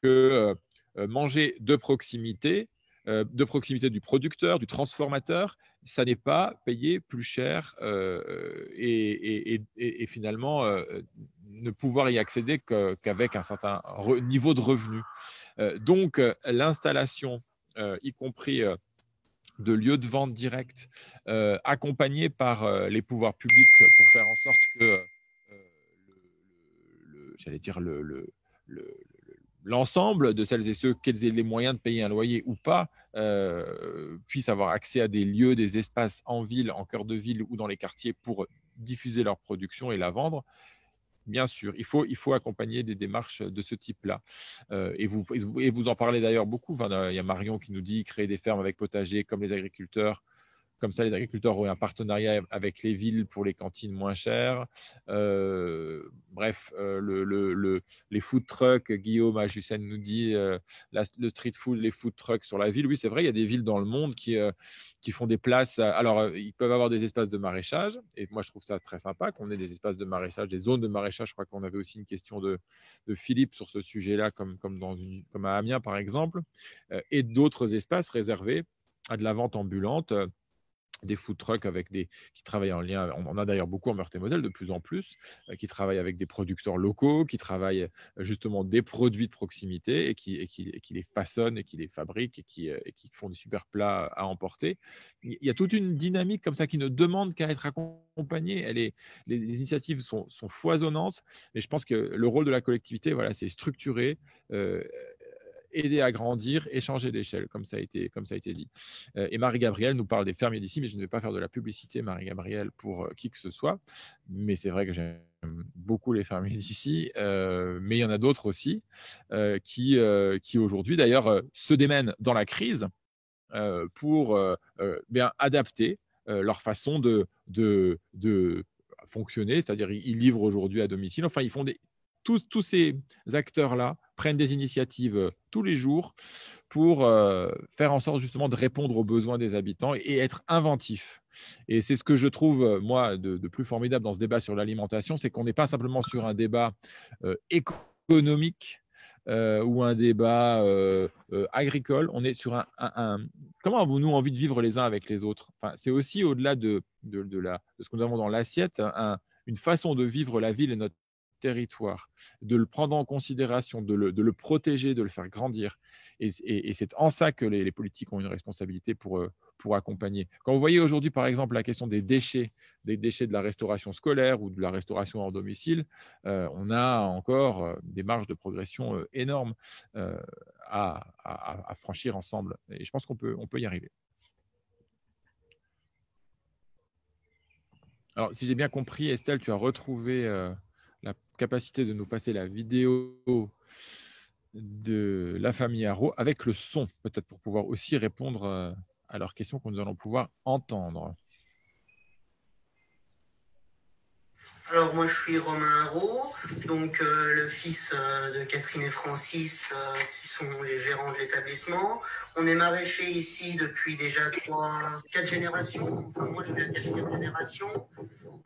que manger de proximité du producteur, du transformateur, ça n'est pas payé plus cher et finalement ne pouvoir y accéder qu'avec un certain niveau de revenu. Donc, l'installation, y compris de lieux de vente directs, accompagnés par les pouvoirs publics pour faire en sorte que j'allais dire l'ensemble de celles et ceux qui aient les moyens de payer un loyer ou pas puissent avoir accès à des lieux, des espaces en ville, en cœur de ville ou dans les quartiers pour diffuser leur production et la vendre. Bien sûr, il faut accompagner des démarches de ce type-là. Et vous en parlez d'ailleurs beaucoup. Enfin, il y a Marion qui nous dit créer des fermes avec potager comme les agriculteurs. Comme ça, les agriculteurs auraient un partenariat avec les villes pour les cantines moins chères. Bref, les food trucks, Guillaume Ajussen nous dit le street food, les food trucks sur la ville. Oui, c'est vrai, il y a des villes dans le monde qui font des places. Alors, ils peuvent avoir des espaces de maraîchage. Et moi, je trouve ça très sympa qu'on ait des espaces de maraîchage, des zones de maraîchage. Je crois qu'on avait aussi une question de Philippe sur ce sujet-là, comme à Amiens, par exemple. Et d'autres espaces réservés à de la vente ambulante. Des food trucks qui travaillent en lien, on en a d'ailleurs beaucoup en Meurthe-et-Moselle de plus en plus, qui travaillent avec des producteurs locaux, qui travaillent justement des produits de proximité et qui les façonnent et qui les fabriquent et qui font des super plats à emporter. Il y a toute une dynamique comme ça qui ne demande qu'à être accompagnée. Les initiatives sont foisonnantes, mais je pense que le rôle de la collectivité, voilà, c'est structurer, aider à grandir et changer d'échelle, comme ça a été dit. Et Marie-Gabrielle nous parle des fermiers d'ici, mais je ne vais pas faire de la publicité, Marie-Gabrielle, pour qui que ce soit. Mais c'est vrai que j'aime beaucoup les fermiers d'ici, mais il y en a d'autres aussi qui aujourd'hui, d'ailleurs, se démènent dans la crise pour bien adapter leur façon de fonctionner, c'est-à-dire ils livrent aujourd'hui à domicile. Enfin, ils font tous ces acteurs-là prennent des initiatives tous les jours pour faire en sorte justement de répondre aux besoins des habitants et être inventifs. Et c'est ce que je trouve, moi, de plus formidable dans ce débat sur l'alimentation, c'est qu'on n'est pas simplement sur un débat économique ou un débat agricole, on est sur comment avons-nous envie de vivre les uns avec les autres. Enfin, c'est aussi au-delà de ce que nous avons dans l'assiette, une façon de vivre la ville et notre territoire, de le prendre en considération, de le protéger, de le faire grandir. Et c'est en ça que les politiques ont une responsabilité pour accompagner. Quand vous voyez aujourd'hui, par exemple, la question des déchets de la restauration scolaire ou de la restauration hors domicile, on a encore des marges de progression énormes à franchir ensemble. Et je pense qu'on peut y arriver. Alors, si j'ai bien compris, Estelle, tu as retrouvé la capacité de nous passer la vidéo de la famille Haro avec le son, peut-être pour pouvoir aussi répondre à leurs questions que nous allons pouvoir entendre. Alors moi je suis Romain Haro, donc le fils de Catherine et Francis qui sont les gérants de l'établissement. On est maraîcher ici depuis déjà 4 générations, enfin moi je suis la 4e génération.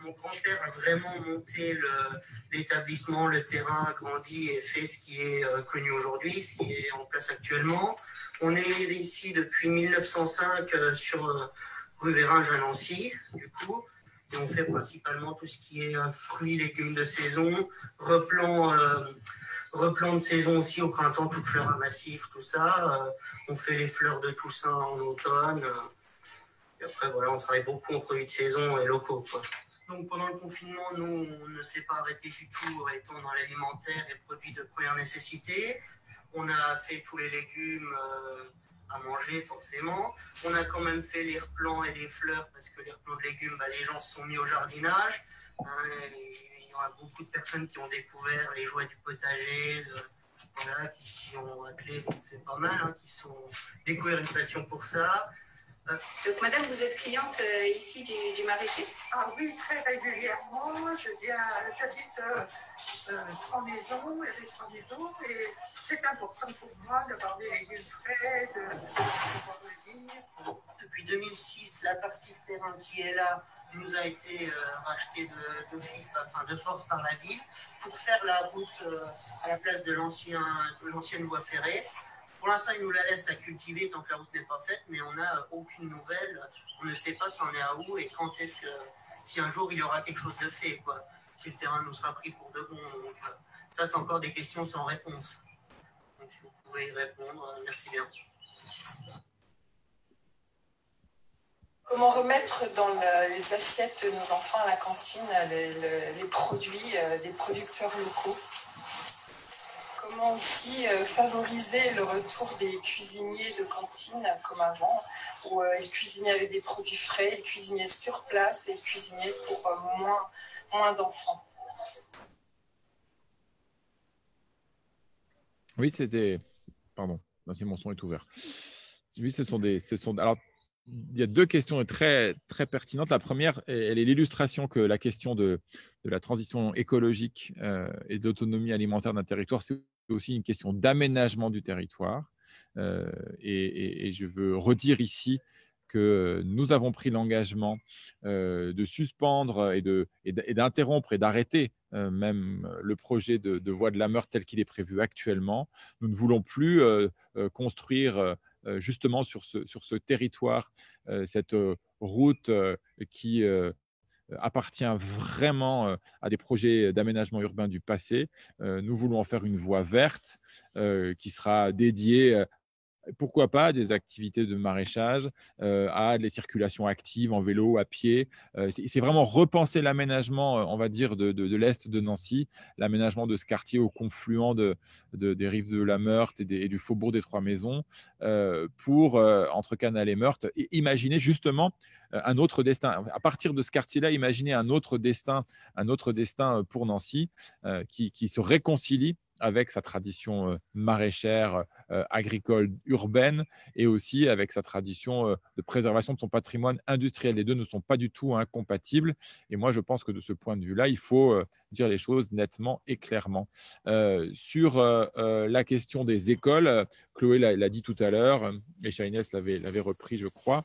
Mon grand-père a vraiment monté l'établissement, le terrain, a grandi et fait ce qui est connu aujourd'hui, ce qui est en place actuellement. On est ici depuis 1905 sur rue Véringe à Nancy, du coup. Et on fait principalement tout ce qui est fruits, légumes de saison, replant de saison aussi au printemps, toutes fleurs à massif, tout ça. On fait les fleurs de Toussaint en automne. Et après, voilà, on travaille beaucoup en produits de saison et locaux, quoi. Donc pendant le confinement, nous, on ne s'est pas arrêté du tout, étant dans l'alimentaire et produits de première nécessité. On a fait tous les légumes à manger forcément. On a quand même fait les replants et les fleurs parce que les replants de légumes, les gens se sont mis au jardinage. Il y a beaucoup de personnes qui ont découvert les joies du potager, voilà, qui s'y ont attelés, c'est pas mal, qui sont découvert une passion pour ça. Donc, madame, vous êtes cliente ici du maraîcher? Ah oui, très régulièrement. J'habite sans maison, avec sans maison, et c'est important pour moi d'avoir des légumes frais, de pouvoir le dire. Depuis 2006, la partie de terrain qui est là nous a été rachetée d'office, de force par la ville, pour faire la route à la place de l'ancienne voie ferrée. Pour l'instant, ils nous la laissent à cultiver tant que la route n'est pas faite, mais on n'a aucune nouvelle. On ne sait pas si on est à où et quand est-ce que, si un jour il y aura quelque chose de fait, quoi. Si le terrain nous sera pris pour de bon. Donc, ça, c'est encore des questions sans réponse. Donc, si vous pouvez y répondre, merci bien. Comment remettre dans les assiettes de nos enfants à la cantine les produits des producteurs locaux? Comment aussi favoriser le retour des cuisiniers de cantine comme avant, où ils cuisinaient avec des produits frais, ils cuisinaient sur place et ils cuisinaient pour moins d'enfants. Oui, c'était... Pardon, si mon son est ouvert. Oui, alors, il y a 2 questions très, très pertinentes. La première, elle est l'illustration que la question de la transition écologique et d'autonomie alimentaire d'un territoire, c'est aussi une question d'aménagement du territoire. Et je veux redire ici que nous avons pris l'engagement de suspendre et d'interrompre et d'arrêter même le projet de voie de la Meurthe tel qu'il est prévu actuellement. Nous ne voulons plus construire justement sur ce territoire cette route qui appartient vraiment à des projets d'aménagement urbain du passé. Nous voulons en faire une voie verte qui sera dédiée pourquoi pas des activités de maraîchage, à des circulations actives en vélo, à pied. C'est vraiment repenser l'aménagement, on va dire, de l'Est de Nancy, l'aménagement de ce quartier au confluent des rives de la Meurthe et du faubourg des Trois Maisons, pour, entre Canal et Meurthe, et imaginer justement un autre destin. À partir de ce quartier-là, imaginer un autre destin pour Nancy, qui se réconcilie avec sa tradition maraîchère, agricole, urbaine, et aussi avec sa tradition de préservation de son patrimoine industriel. Les deux ne sont pas du tout incompatibles. Et moi, je pense que de ce point de vue-là, il faut dire les choses nettement et clairement. Sur la question des écoles, Chloé l'a dit tout à l'heure, et Shainès l'avait repris, je crois.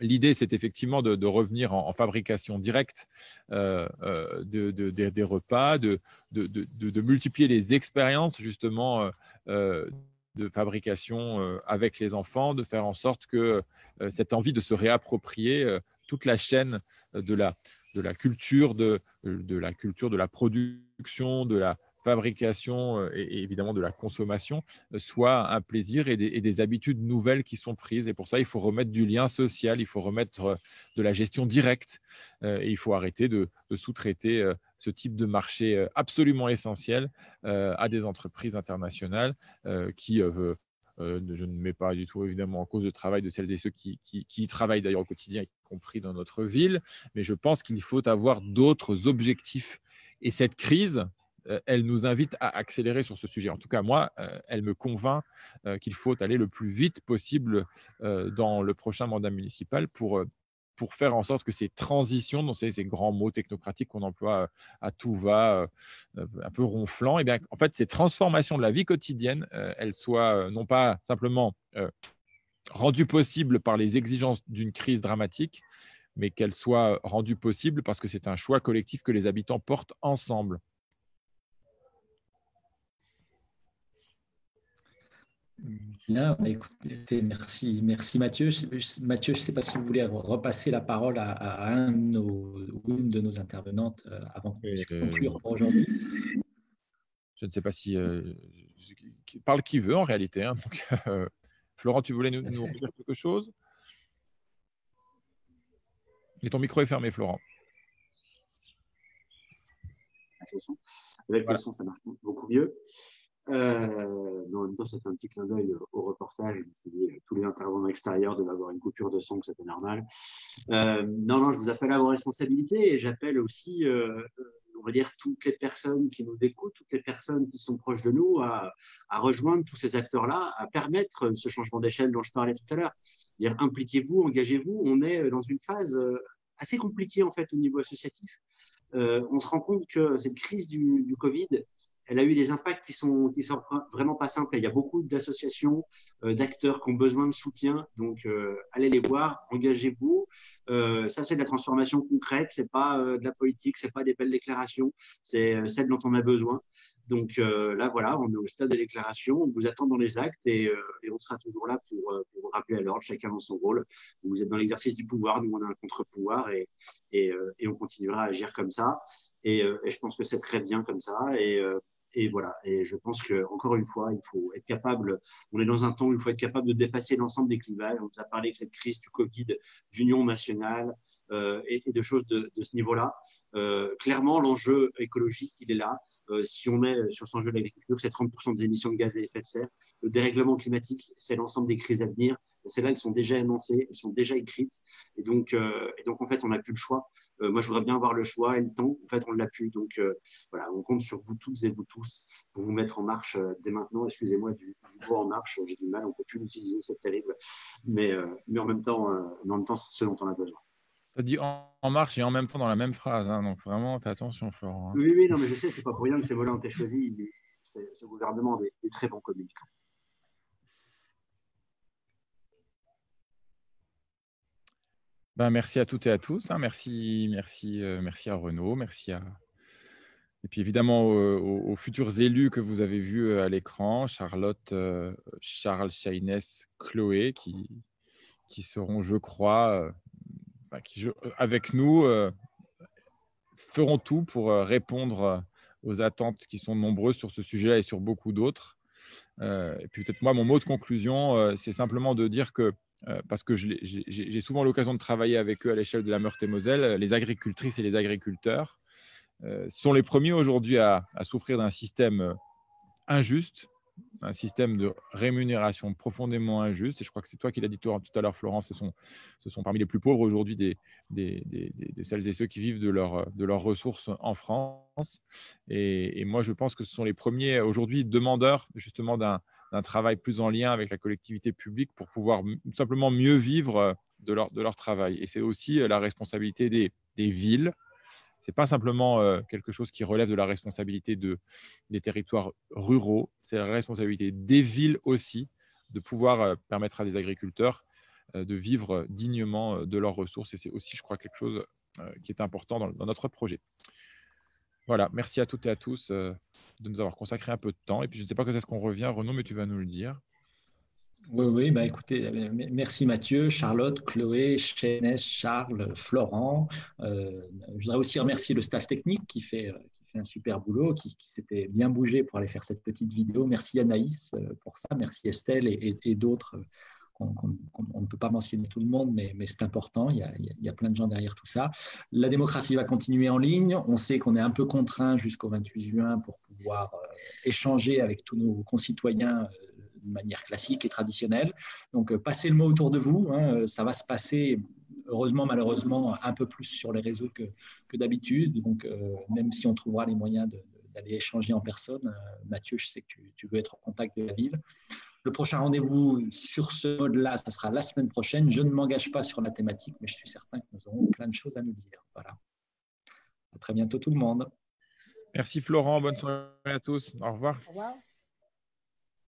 L'idée, c'est effectivement de revenir en fabrication directe des repas, de multiplier les expériences justement de fabrication avec les enfants, de faire en sorte que cette envie de se réapproprier toute la chaîne de la culture, de la production, de la fabrication et évidemment de la consommation soit un plaisir et des habitudes nouvelles qui sont prises. Et pour ça, il faut remettre du lien social, il faut remettre de la gestion directe et il faut arrêter de sous-traiter ce type de marché absolument essentiel à des entreprises internationales qui je ne mets pas du tout évidemment en cause le travail de celles et ceux qui y travaillent d'ailleurs au quotidien, y compris dans notre ville, mais je pense qu'il faut avoir d'autres objectifs. Et cette crise, elle nous invite à accélérer sur ce sujet. En tout cas, moi, elle me convainc qu'il faut aller le plus vite possible dans le prochain mandat municipal pour faire en sorte que ces transitions, dans ces grands mots technocratiques qu'on emploie à tout va, un peu ronflant, et bien, en fait, ces transformations de la vie quotidienne, elles soient non pas simplement rendues possibles par les exigences d'une crise dramatique, mais qu'elles soient rendues possibles parce que c'est un choix collectif que les habitants portent ensemble. Bien, écoutez, merci Mathieu. Mathieu, je ne sais pas si vous voulez repasser la parole à une de nos intervenantes avant qu'on puisse conclure pour aujourd'hui. Je ne sais pas si parle qui veut en réalité. Hein, donc, Florent, tu voulais nous dire quelque chose? Et ton micro est fermé, Florent. Avec le son, ça marche beaucoup mieux. Mais en même temps, c'était un petit clin d'œil au reportage. Je me suis dit, tous les intervenants extérieurs devaient avoir une coupure de son, que c'était normal. Non, je vous appelle à vos responsabilités et j'appelle aussi, on va dire, toutes les personnes qui nous écoutent, toutes les personnes qui sont proches de nous à rejoindre tous ces acteurs-là, à permettre ce changement d'échelle dont je parlais tout à l'heure. Impliquez-vous, engagez-vous. On est dans une phase assez compliquée en fait au niveau associatif. On se rend compte que cette crise du Covid, elle a eu des impacts qui sont vraiment pas simples. Il y a beaucoup d'associations, d'acteurs qui ont besoin de soutien. Donc, allez les voir, engagez-vous. Ça, c'est de la transformation concrète. C'est pas de la politique, c'est pas des belles déclarations. C'est celle dont on a besoin. Donc là, voilà, on est au stade de déclaration. On vous attend dans les actes et on sera toujours là pour vous rappeler à l'ordre, chacun dans son rôle. Vous êtes dans l'exercice du pouvoir, nous, on a un contre-pouvoir et on continuera à agir comme ça. Et je pense que c'est très bien comme ça. Et voilà. Et je pense que encore une fois, il faut être capable. On est dans un temps où il faut être capable de dépasser l'ensemble des clivages. On nous a parlé de cette crise du Covid, d'union nationale et de choses de ce niveau-là. Clairement, l'enjeu écologique, il est là. Si on met sur cet enjeu de l'agriculture, c'est 30% des émissions de gaz à effet de serre. Le dérèglement climatique, c'est l'ensemble des crises à venir. Celles-là, elles sont déjà énoncées, elles sont déjà écrites. Et donc en fait, on n'a plus le choix. Moi, je voudrais bien avoir le choix et le temps. En fait, on ne l'a plus. Donc, voilà, on compte sur vous toutes et vous tous pour vous mettre en marche dès maintenant. Excusez-moi du mot en marche, j'ai du mal, on ne peut plus l'utiliser, c'est terrible. Mais en même temps, c'est ce dont on a besoin. Ça dit en marche et en même temps dans la même phrase. Hein, donc, vraiment, fais attention, Florent. Hein. Oui, non, mais je sais, ce n'est pas pour rien que ces mots-là ont été choisis. Ce gouvernement des très bons communicants. Merci à toutes et à tous. Hein. Merci à Renaud. Et puis évidemment aux futurs élus que vous avez vus à l'écran, Charlotte, Charles, Shainès, Chloé, qui seront, je crois, qui avec nous feront tout pour répondre aux attentes qui sont nombreuses sur ce sujet et sur beaucoup d'autres. Et puis peut-être moi, mon mot de conclusion, c'est simplement de dire que, parce que j'ai souvent l'occasion de travailler avec eux à l'échelle de la Meurthe-et-Moselle, les agricultrices et les agriculteurs sont les premiers aujourd'hui à souffrir d'un système injuste, un système de rémunération profondément injuste. Et je crois que c'est toi qui l'as dit tout à l'heure, Florence, ce sont parmi les plus pauvres aujourd'hui de celles et ceux qui vivent de leurs ressources en France. Et moi, je pense que ce sont les premiers aujourd'hui demandeurs justement d'un travail plus en lien avec la collectivité publique pour pouvoir simplement mieux vivre de leur travail. Et c'est aussi la responsabilité des villes. Ce n'est pas simplement quelque chose qui relève de la responsabilité des territoires ruraux, c'est la responsabilité des villes aussi de pouvoir permettre à des agriculteurs de vivre dignement de leurs ressources. Et c'est aussi, je crois, quelque chose qui est important dans notre projet. Voilà, merci à toutes et à tous de nous avoir consacré un peu de temps. Et puis, je ne sais pas quand est-ce qu'on revient, Renaud, mais tu vas nous le dire. Oui, bah écoutez, merci Mathieu, Charlotte, Chloé, Chaynesse, Charles, Florent. Je voudrais aussi remercier le staff technique qui fait un super boulot, qui s'était bien bougé pour aller faire cette petite vidéo. Merci Anaïs pour ça, merci Estelle et d'autres. On ne peut pas mentionner tout le monde, mais c'est important, il y a plein de gens derrière tout ça. La démocratie va continuer en ligne. On sait qu'on est un peu contraint jusqu'au 28 juin pour pouvoir échanger avec tous nos concitoyens de manière classique et traditionnelle. Donc, passez le mot autour de vous. Ça va se passer, heureusement, malheureusement, un peu plus sur les réseaux que d'habitude. Donc, même si on trouvera les moyens d'aller échanger en personne, Mathieu, je sais que tu veux être en contact de la ville. Le prochain rendez-vous sur ce mode-là, ça sera la semaine prochaine. Je ne m'engage pas sur la thématique, mais je suis certain que nous aurons plein de choses à nous dire. Voilà. À très bientôt tout le monde. Merci Florent, bonne soirée à tous. Au revoir. Au revoir.